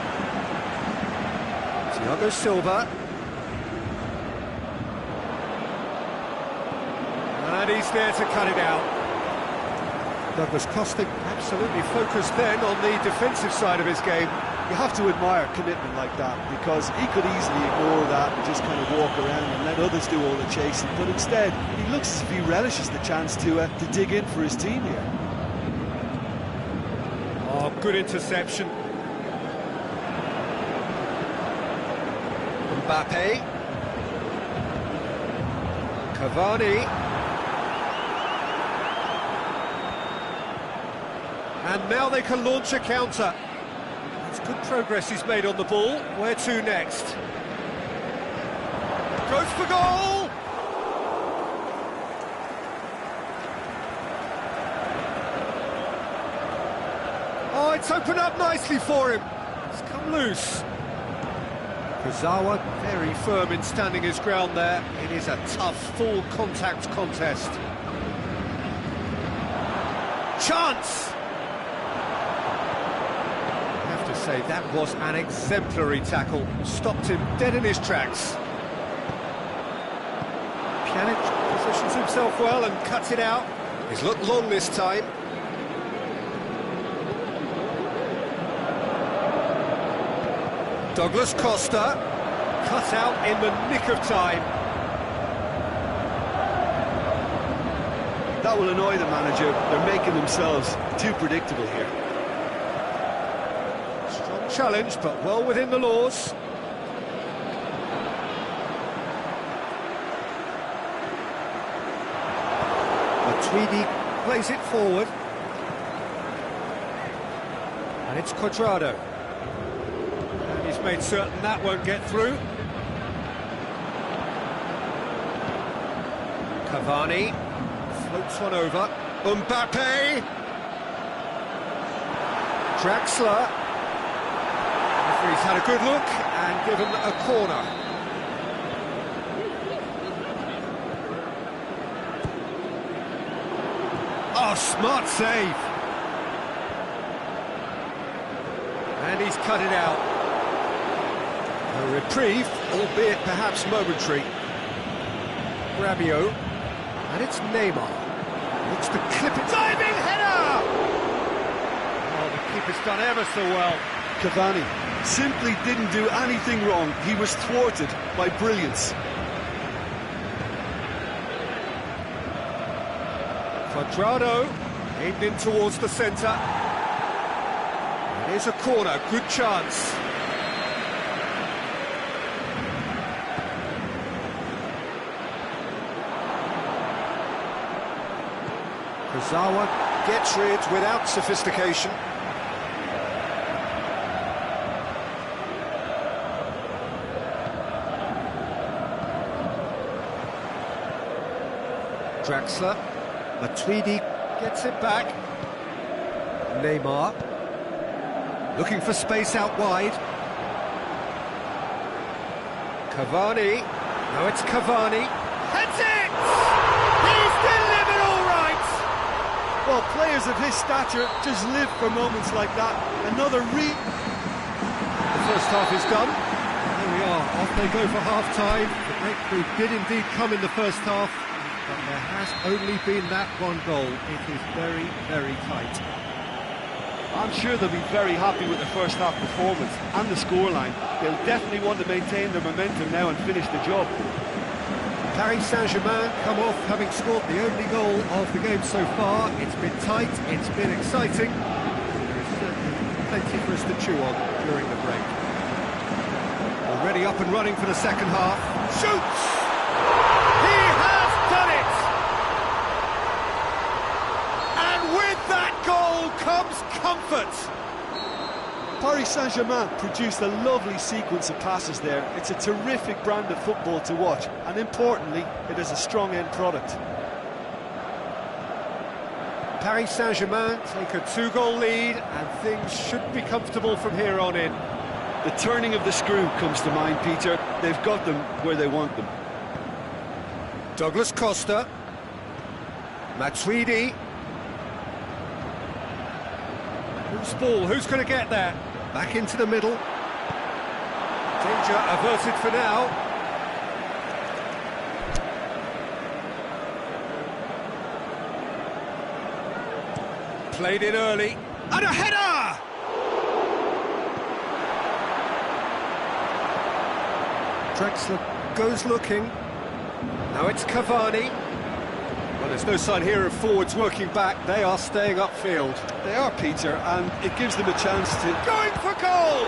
[SPEAKER 1] Thiago Silva. And he's there to cut it out. Douglas Costa absolutely focused then on the defensive side of his game.
[SPEAKER 2] You have to admire commitment like that, because he could easily ignore that and just kind of walk around and let others do all the chasing, but instead he looks as if he relishes the chance to dig in for his team here.
[SPEAKER 1] Oh, good interception. Mbappe. Cavani. And now they can launch a counter. It's good progress he's made on the ball. Where to next? Goes for goal! Oh, it's opened up nicely for him. It's come loose. Kurzawa very firm in standing his ground there. It is a tough, full contact contest. Chance! Say that was an exemplary tackle, stopped him dead in his tracks. Pjanic positions himself well and cuts it out. He's looked long this time. Douglas Costa, cut out in the nick of time.
[SPEAKER 2] That will annoy the manager. They're making themselves too predictable here.
[SPEAKER 1] Challenge, but well within the laws. Matuidi plays it forward. And it's Cuadrado. And he's made certain that won't get through. Cavani floats one over. Mbappe. Draxler. He's had a good look and given a corner. Oh, smart save. And he's cut it out. A reprieve, albeit perhaps momentary. Rabiot. And it's Neymar. Looks to clip it. Diving header! Oh, the keeper's done ever so well.
[SPEAKER 2] Cavani simply didn't do anything wrong. He was thwarted by brilliance.
[SPEAKER 1] Quadrado aimed in towards the centre. Here's a corner, good chance. Kurzawa gets rid without sophistication. Draxler, Matuidi gets it back. Neymar, looking for space out wide. Cavani, now it's Cavani. Heads it! He's delivered all right!
[SPEAKER 2] Well, players of his stature just live for moments like that. Another
[SPEAKER 1] The first half is done. There we are, off they go for half-time. The breakthrough did indeed come in the first half, but there has only been that one goal. It is very, very tight.
[SPEAKER 2] I'm sure they'll be very happy with the first half performance and the scoreline. They'll definitely want to maintain their momentum now and finish the job.
[SPEAKER 1] Paris Saint-Germain come off having scored the only goal of the game so far. It's been tight, it's been exciting. There is certainly plenty for us to chew on during the break. Already up and running for the second half. Shoots! He has done it! And with that goal comes comfort.
[SPEAKER 2] Paris Saint-Germain produced a lovely sequence of passes there. It's a terrific brand of football to watch, and importantly, it is a strong end product.
[SPEAKER 1] Paris Saint-Germain take a 2-goal lead, and things should be comfortable from here on in.
[SPEAKER 2] The turning of the screw comes to mind, Peter. They've got them where they want them.
[SPEAKER 1] Douglas Costa, Matuidi. Who's ball? Who's going to get there? Back into the middle. Danger averted for now. Played in early. And a header! Draxler goes looking. Now it's Cavani. Well, there's no sign here of forwards working back. They are staying upfield.
[SPEAKER 2] They are, Peter, and it gives them a chance to...
[SPEAKER 1] Going for goal!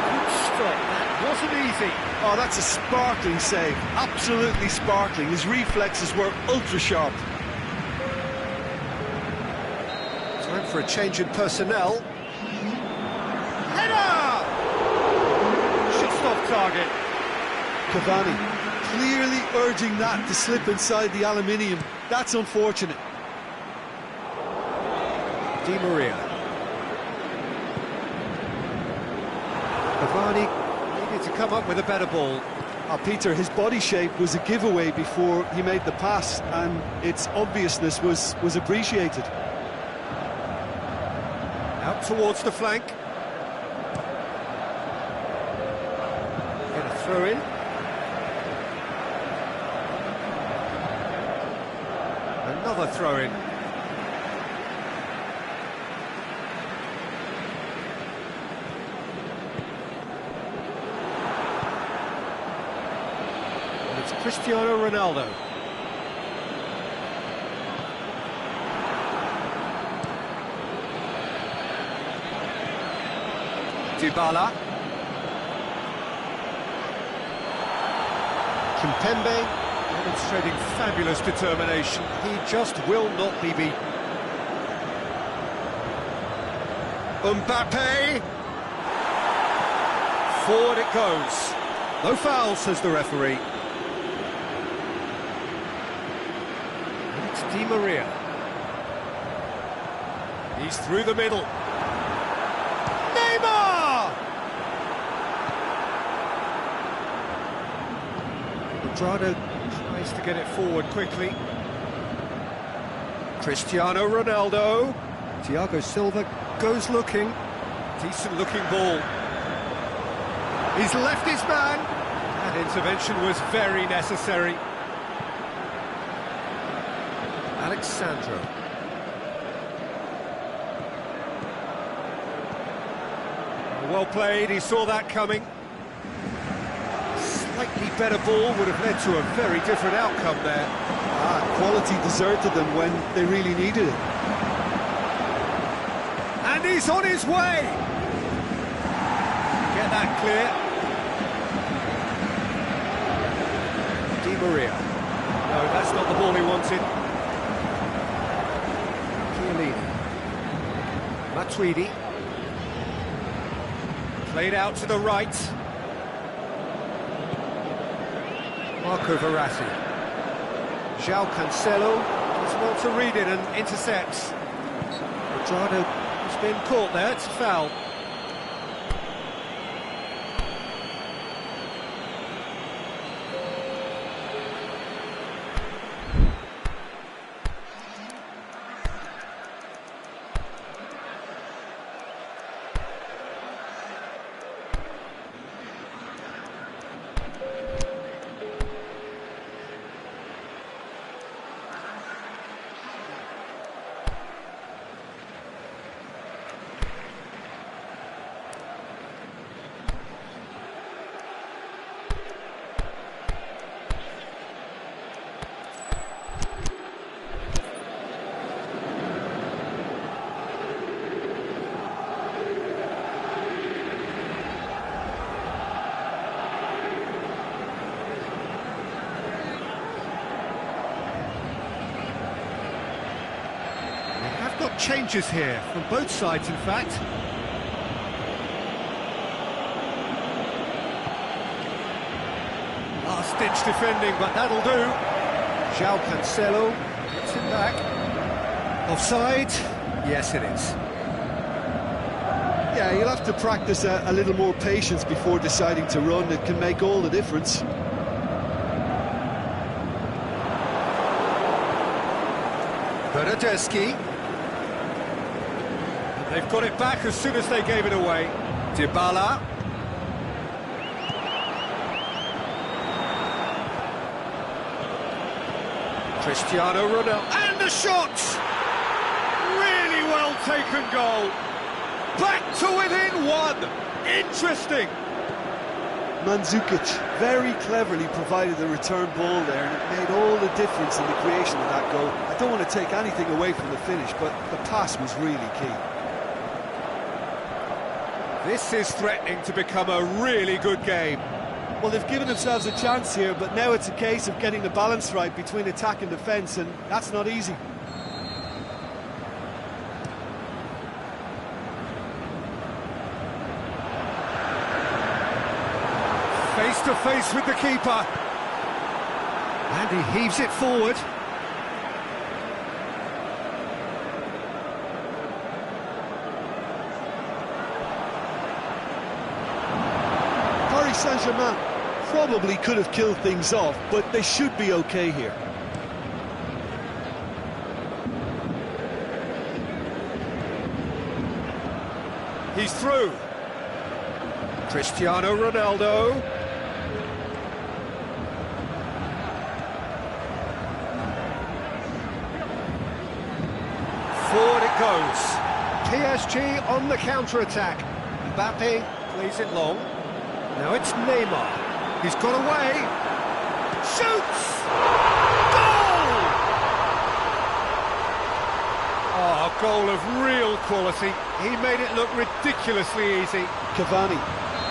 [SPEAKER 1] Good stop. That wasn't easy.
[SPEAKER 2] Oh, that's a sparkling save. Absolutely sparkling. His reflexes were ultra-sharp.
[SPEAKER 1] Time for a change in personnel. Header! Just off target.
[SPEAKER 2] Cavani clearly urging that to slip inside the aluminium. That's unfortunate.
[SPEAKER 1] Di Maria. Cavani needed to come up with a better ball.
[SPEAKER 2] Peter, his body shape was a giveaway before he made the pass, and its obviousness was appreciated.
[SPEAKER 1] Out towards the flank. Get a throw in. Another throw in. And it's Cristiano Ronaldo. Dybala. Kimpembe. Demonstrating fabulous determination. He just will not be beaten. Mbappe! Forward it goes. No foul, says the referee. And it's Di Maria. He's through the middle. Neymar! Quadrado tries to get it forward quickly. Cristiano Ronaldo. Thiago Silva goes looking. Decent looking ball. He's left his man. That intervention was very necessary. Sandro. Well played, he saw that coming. Slightly better ball would have led to a very different outcome there.
[SPEAKER 2] Quality deserted them when they really needed it.
[SPEAKER 1] And he's on his way! Get that clear. Di Maria. No, that's not the ball he wanted. Chiellini. Matuidi. Played out to the right. Marco Verratti. João Cancelo does well to read it and intercepts. Quadrado has been caught there, it's a foul. Got changes here from both sides, in fact. Last-ditch defending, but that'll do. João Cancelo gets it back. Offside? Yes, it is.
[SPEAKER 2] Yeah, you'll have to practice a little more patience before deciding to run. It can make all the difference.
[SPEAKER 1] Bernardeschi. They've got it back as soon as they gave it away. Dybala. Cristiano Ronaldo. And the shot! Really well taken goal. Back to within one. Interesting.
[SPEAKER 2] Mandzukic very cleverly provided the return ball there, and it made all the difference in the creation of that goal. I don't want to take anything away from the finish, but the pass was really key.
[SPEAKER 1] This is threatening to become a really good game.
[SPEAKER 2] Well, they've given themselves a chance here, but now it's a case of getting the balance right between attack and defence, and that's not easy.
[SPEAKER 1] Face to face with the keeper. And he heaves it forward.
[SPEAKER 2] Paris Saint-Germain probably could have killed things off, but they should be okay here.
[SPEAKER 1] He's through. Cristiano Ronaldo. Forward it goes. PSG on the counter-attack. Mbappe plays it long. Now it's Neymar. He's got away. Shoots! Goal! Oh, a goal of real quality. He made it look ridiculously easy.
[SPEAKER 2] Cavani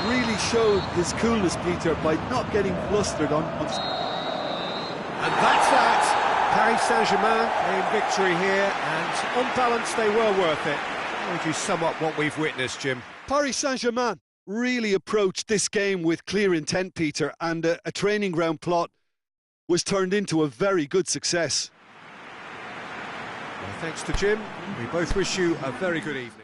[SPEAKER 2] really showed his coolness, Peter, by not getting flustered on...
[SPEAKER 1] And that's that. Paris Saint-Germain in victory here, and on balance they were worth it. How would you sum up what we've witnessed, Jim?
[SPEAKER 2] Paris Saint-Germain really approached this game with clear intent, Peter, and a training ground plot was turned into a very good success.
[SPEAKER 1] Well, thanks to Jim. We both wish you a very good evening.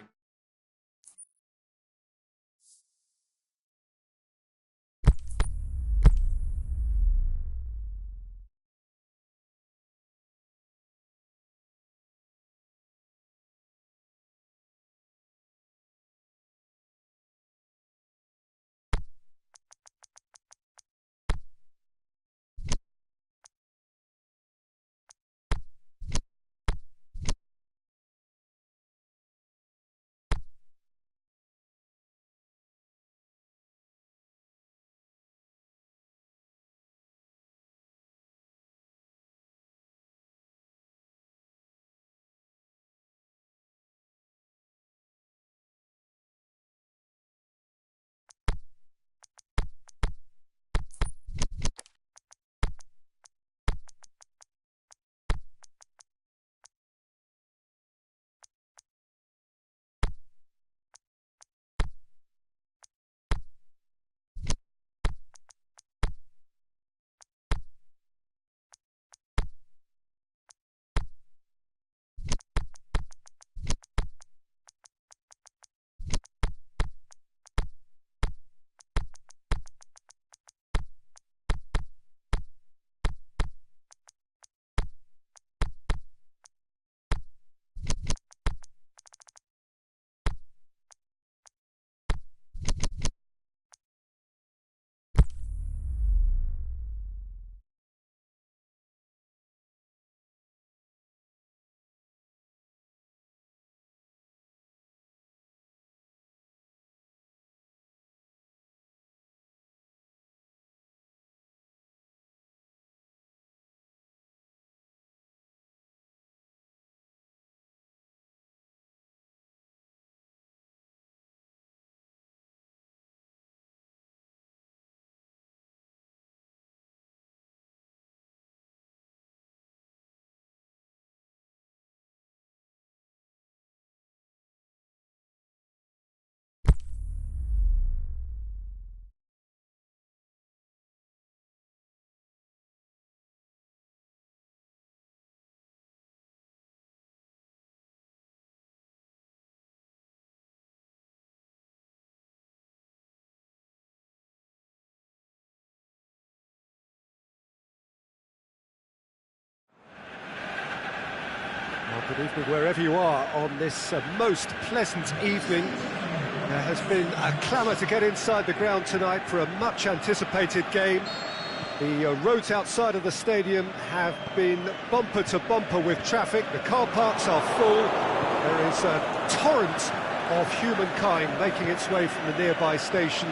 [SPEAKER 1] Good evening wherever you are on this most pleasant evening. There has been a clamour to get inside the ground tonight for a much-anticipated game. The roads outside of the stadium have been bumper to bumper with traffic. The car parks are full. There is a torrent of humankind making its way from the nearby station,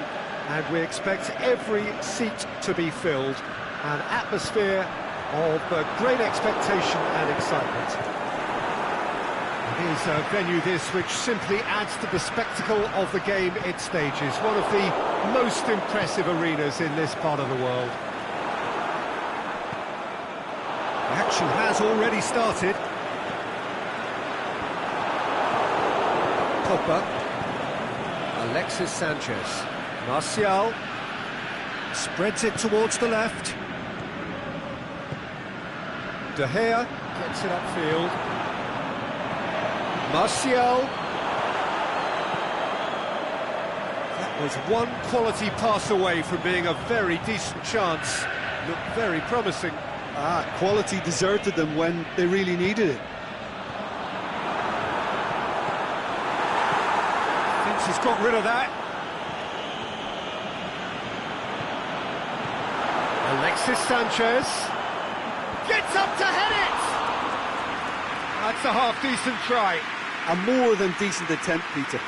[SPEAKER 1] and we expect every seat to be filled. An atmosphere of great expectation and excitement. It is a venue this which simply adds to the spectacle of the game it stages. One of the most impressive arenas in this part of the world. The action has already started. Pogba, Alexis Sanchez, Martial, spreads it towards the left. De Gea gets it upfield. Martial. That was one quality pass away from being a very decent chance. Looked very promising.
[SPEAKER 2] Quality deserted them when they really needed it.
[SPEAKER 1] Thinks he's got rid of that. Alexis Sanchez gets up to head it! That's a half-decent try.
[SPEAKER 2] A more than decent attempt, Peter.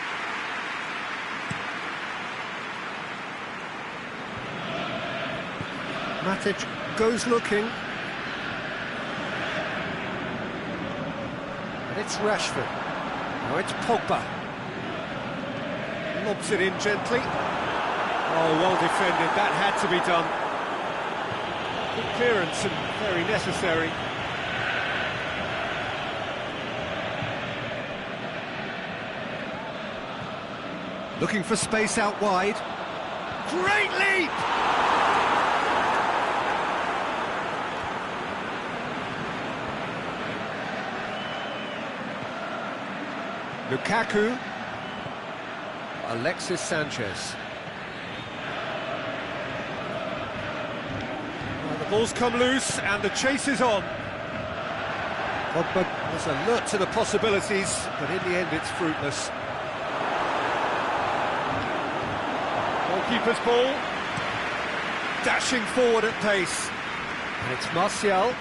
[SPEAKER 1] Matic goes looking. And it's Rashford. Now it's Pogba. Lobs it in gently. Oh, well defended. That had to be done. Good clearance and very necessary. Looking for space out wide. Great leap! Lukaku. Alexis Sanchez. Well, the ball's come loose and the chase is on. Pogba was alert to the possibilities, but in the end it's fruitless. Goalkeeper's ball, dashing forward at pace, and it's Martial.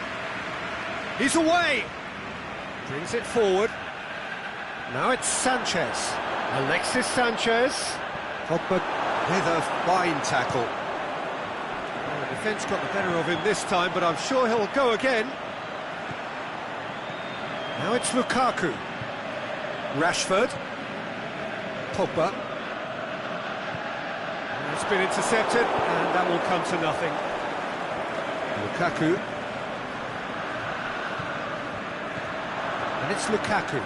[SPEAKER 1] He's away, brings it forward. Now it's Sanchez, Alexis Sanchez. Pogba with a fine tackle. Well, the defence got the better of him this time, but I'm sure he'll go again. Now it's Lukaku, Rashford, Pogba. It's been intercepted, and that will come to nothing. Lukaku. And it's Lukaku.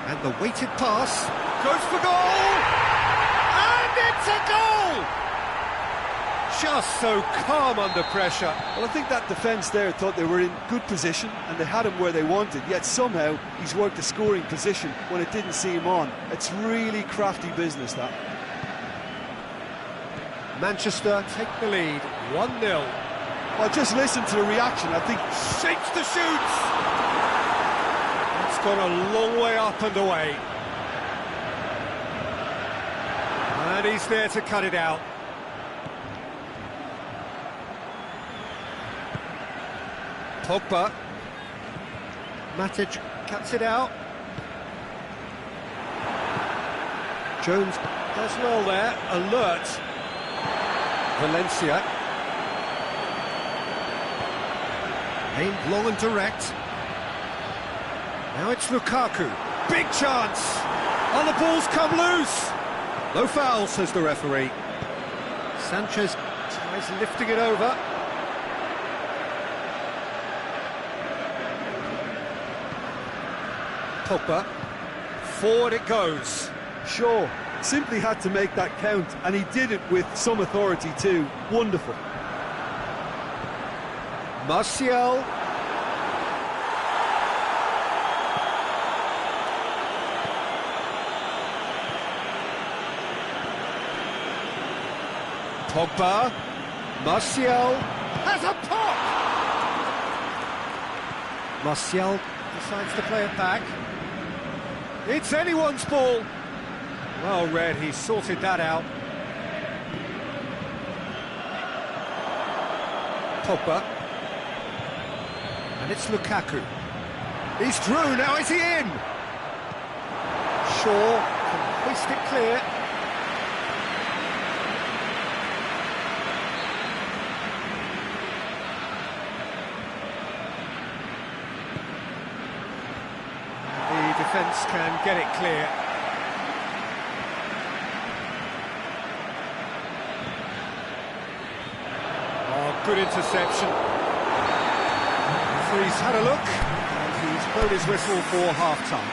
[SPEAKER 1] And the weighted pass goes for goal! And it's a goal! Just so calm under pressure.
[SPEAKER 2] Well, I think that defence there thought they were in good position and they had him where they wanted, yet somehow he's worked a scoring position when it didn't see him on. It's really crafty business, that.
[SPEAKER 1] Manchester take the lead, 1-0.
[SPEAKER 2] Well, just listen to the reaction, I think.
[SPEAKER 1] Shakes the shoots! It's gone a long way up and away. And he's there to cut it out. Pogba. Matic cuts it out. Jones does well there, alert. Valencia. Aimed long and direct. Now it's Lukaku. Big chance! And the ball's come loose! No foul, says the referee. Sanchez tries lifting it over. Pogba. Forward it goes.
[SPEAKER 2] Sure, simply had to make that count, and he did it with some authority too. Wonderful.
[SPEAKER 1] Martial. Pogba. Martial has a pop. Martial decides to play it back. It's anyone's ball. Well read, he sorted that out. Pogba. And it's Lukaku. He's through, now is he in? Shaw can hoist it clear. The defence can get it clear. Oh, good interception. He's had a look, and he's blown his whistle for half-time.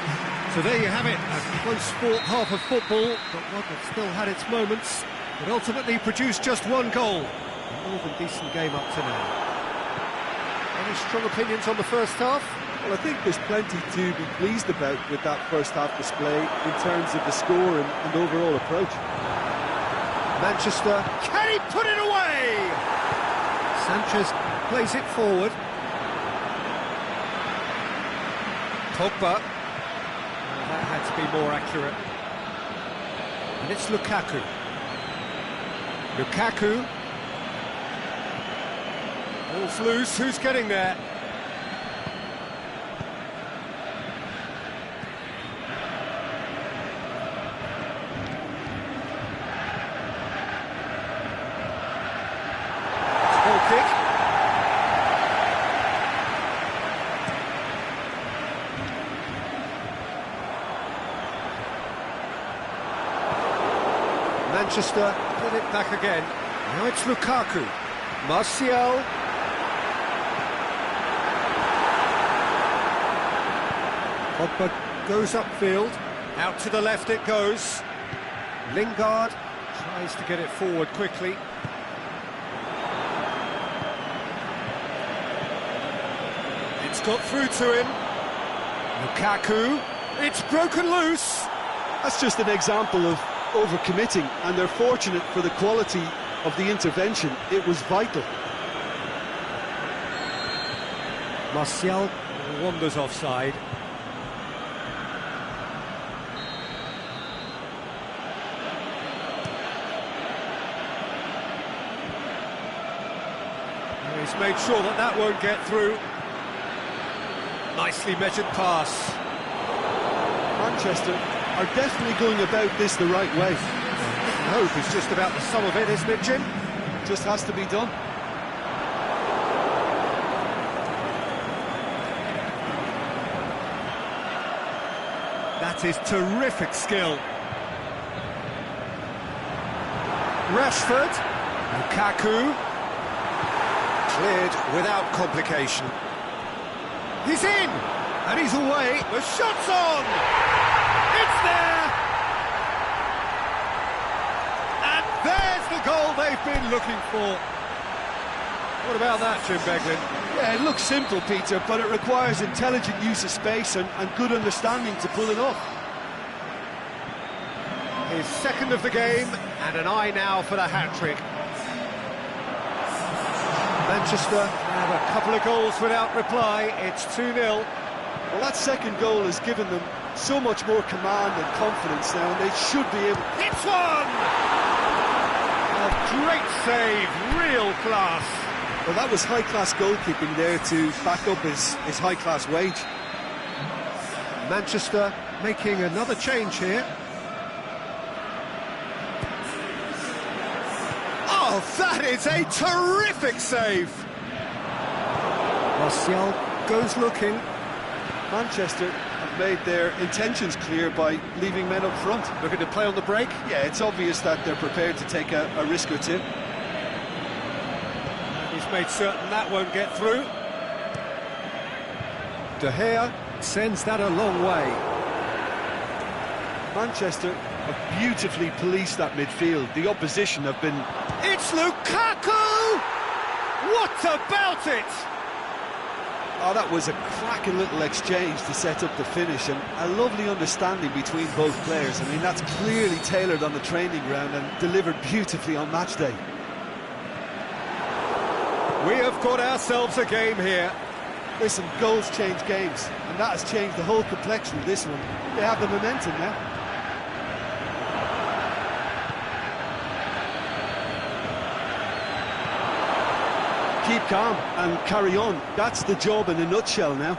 [SPEAKER 1] So there you have it, a close fought half of football, but one that still had its moments, but ultimately produced just one goal. A more than decent game up to now. Any strong opinions on the first half?
[SPEAKER 2] Well, I think there's plenty to be pleased about with that first half display in terms of the score and overall approach.
[SPEAKER 1] Manchester, can he put it away? Sanchez plays it forward. Pogba. That had to be more accurate. And it's Lukaku. Lukaku. Ball's loose, who's getting there? Ball kick. Manchester put it back again. Now it's Lukaku. Martial. Pogba goes upfield. Out to the left it goes. Lingard tries to get it forward quickly. It's got through to him. Lukaku. It's broken loose.
[SPEAKER 2] That's just an example of overcommitting, and they're fortunate for the quality of the intervention. It was vital.
[SPEAKER 1] Martial wanders offside. He's made sure that that won't get through. Nicely measured pass.
[SPEAKER 2] Manchester are definitely going about this the right way.
[SPEAKER 1] Hope is just about the sum of it, isn't it, Jim?
[SPEAKER 2] Just has to be done.
[SPEAKER 1] That is terrific skill. Rashford. Lukaku. Cleared without complication. He's in! And he's away. The shot's on! It's there! And there's the goal they've been looking for. What about that, Jim Beglin?
[SPEAKER 2] Yeah, it looks simple, Peter, but it requires intelligent use of space and good understanding to pull it off.
[SPEAKER 1] His second of the game, and an eye now for the hat-trick. Manchester have a couple of goals without reply. It's 2-0.
[SPEAKER 2] Well, that second goal has given them so much more command and confidence now, and they should be able...
[SPEAKER 1] It's one! A great save, real class.
[SPEAKER 2] Well, that was high-class goalkeeping there to back up his high-class wage.
[SPEAKER 1] Manchester making another change here. Oh, that is a terrific save! Martial goes looking.
[SPEAKER 2] Manchester have made their intentions clear by leaving men up front.
[SPEAKER 1] Looking to play on the break?
[SPEAKER 2] Yeah, it's obvious that they're prepared to take a risk or two.
[SPEAKER 1] He's made certain that won't get through. De Gea sends that a long way.
[SPEAKER 2] Manchester have beautifully policed that midfield. The opposition have been...
[SPEAKER 1] It's Lukaku! What about it?
[SPEAKER 2] Oh, that was a cracking little exchange to set up the finish, and a lovely understanding between both players. I mean, that's clearly tailored on the training ground and delivered beautifully on match day.
[SPEAKER 1] We have got ourselves a game here.
[SPEAKER 2] Listen, goals change games, and that has changed the whole complexion of this one. They have the momentum now. Keep calm and carry on. That's the job in a nutshell now.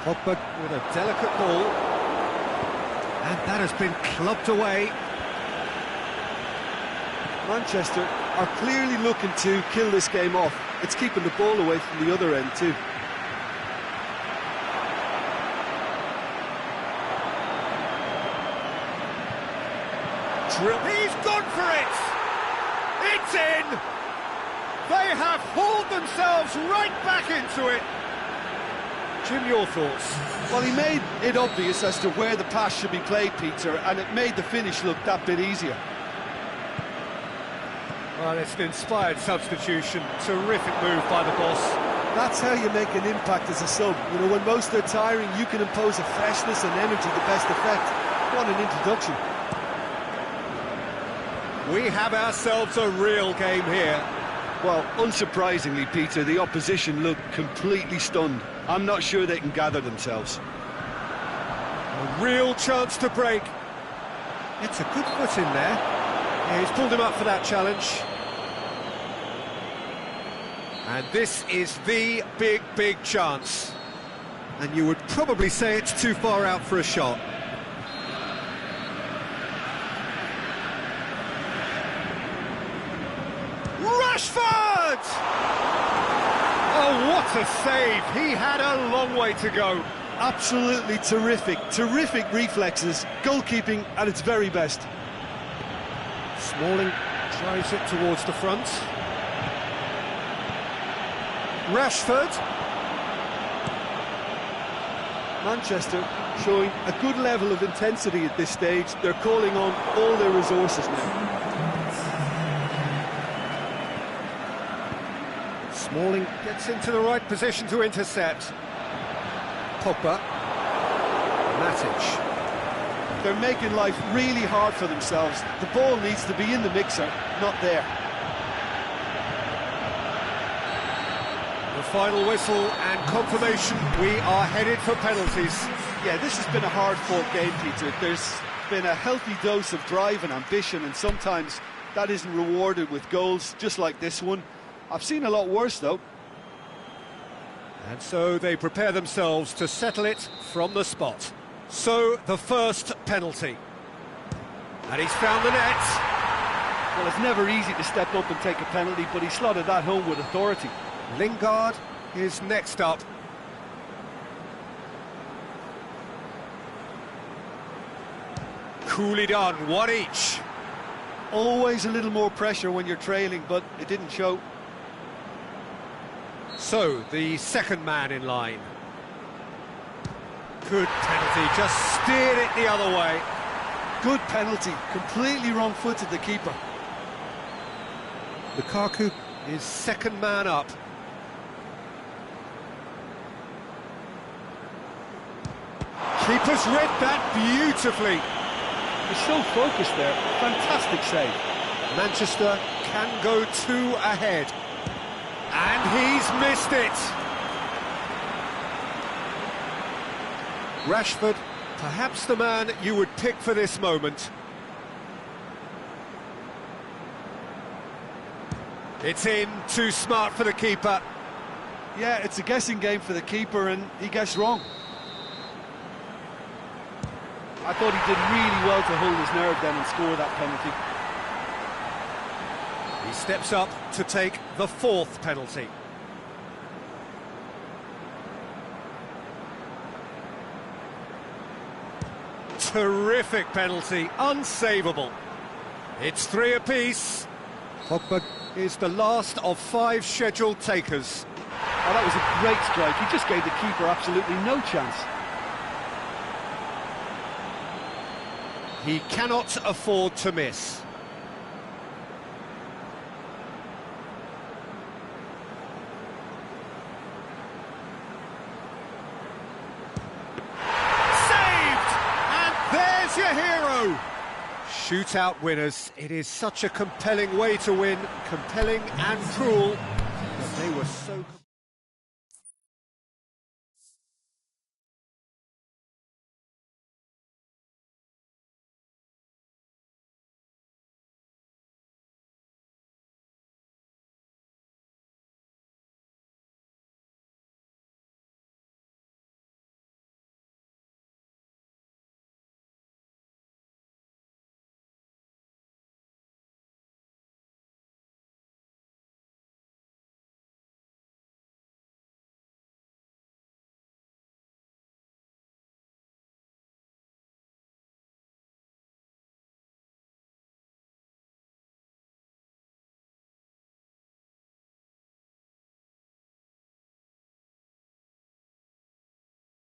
[SPEAKER 1] Pogba with a delicate ball. And that has been clubbed away.
[SPEAKER 2] Manchester are clearly looking to kill this game off. It's keeping the ball away from the other end too.
[SPEAKER 1] He's gone for it! It's in! They have hauled themselves right back into it! Jim, your thoughts?
[SPEAKER 2] Well, he made it obvious as to where the pass should be played, Peter, and it made the finish look that bit easier.
[SPEAKER 1] Well, it's an inspired substitution. Terrific move by the boss.
[SPEAKER 2] That's how you make an impact as a sub. You know, when most are tiring, you can impose a freshness and energy to best effect. What an introduction.
[SPEAKER 1] We have ourselves a real game here.
[SPEAKER 2] Well, unsurprisingly, Peter, the opposition look completely stunned. I'm not sure they can gather themselves.
[SPEAKER 1] A real chance to break. It's a good foot in there. Yeah, he's pulled him up for that challenge. And this is the big chance. And you would probably say it's too far out for a shot. Rashford! Oh, what a save! He had a long way to go.
[SPEAKER 2] Absolutely terrific reflexes, goalkeeping at its very best.
[SPEAKER 1] Smalling drives it towards the front. Rashford.
[SPEAKER 2] Manchester showing a good level of intensity at this stage. They're calling on all their resources now.
[SPEAKER 1] Smalling gets into the right position to intercept. Pogba. Matic.
[SPEAKER 2] They're making life really hard for themselves. The ball needs to be in the mixer, not there.
[SPEAKER 1] The final whistle and confirmation, we are headed for penalties.
[SPEAKER 2] Yeah, this has been a hard-fought game, Peter. There's been a healthy dose of drive and ambition, and sometimes that isn't rewarded with goals, just like this one. I've seen a lot worse, though.
[SPEAKER 1] And so they prepare themselves to settle it from the spot. So, the first penalty. And he's found the net.
[SPEAKER 2] Well, it's never easy to step up and take a penalty, but he slotted that home with authority.
[SPEAKER 1] Lingard is next up. Coolly done, one each.
[SPEAKER 2] Always a little more pressure when you're trailing, but it didn't show.
[SPEAKER 1] So, the second man in line. Good penalty, just steered it the other way.
[SPEAKER 2] Good penalty, completely wrong-footed the keeper.
[SPEAKER 1] Lukaku is second man up. Keeper's read that beautifully.
[SPEAKER 2] He's so focused there, fantastic save.
[SPEAKER 1] Manchester can go 2 ahead. And he's missed it. Rashford, perhaps the man you would pick for this moment. It's in, too smart for the keeper.
[SPEAKER 2] Yeah, it's a guessing game for the keeper, and he guessed wrong. I thought he did really well to hold his nerve then and score that penalty.
[SPEAKER 1] He steps up to take the 4th penalty. Terrific penalty, unsavable. It's 3 apiece. Pogba is the last of 5 scheduled takers.
[SPEAKER 2] Oh, that was a great strike. He just gave the keeper absolutely no chance.
[SPEAKER 1] He cannot afford to miss. Saved! And there's your hero! Shootout winners. It is such a compelling way to win, compelling and cruel, but they were so...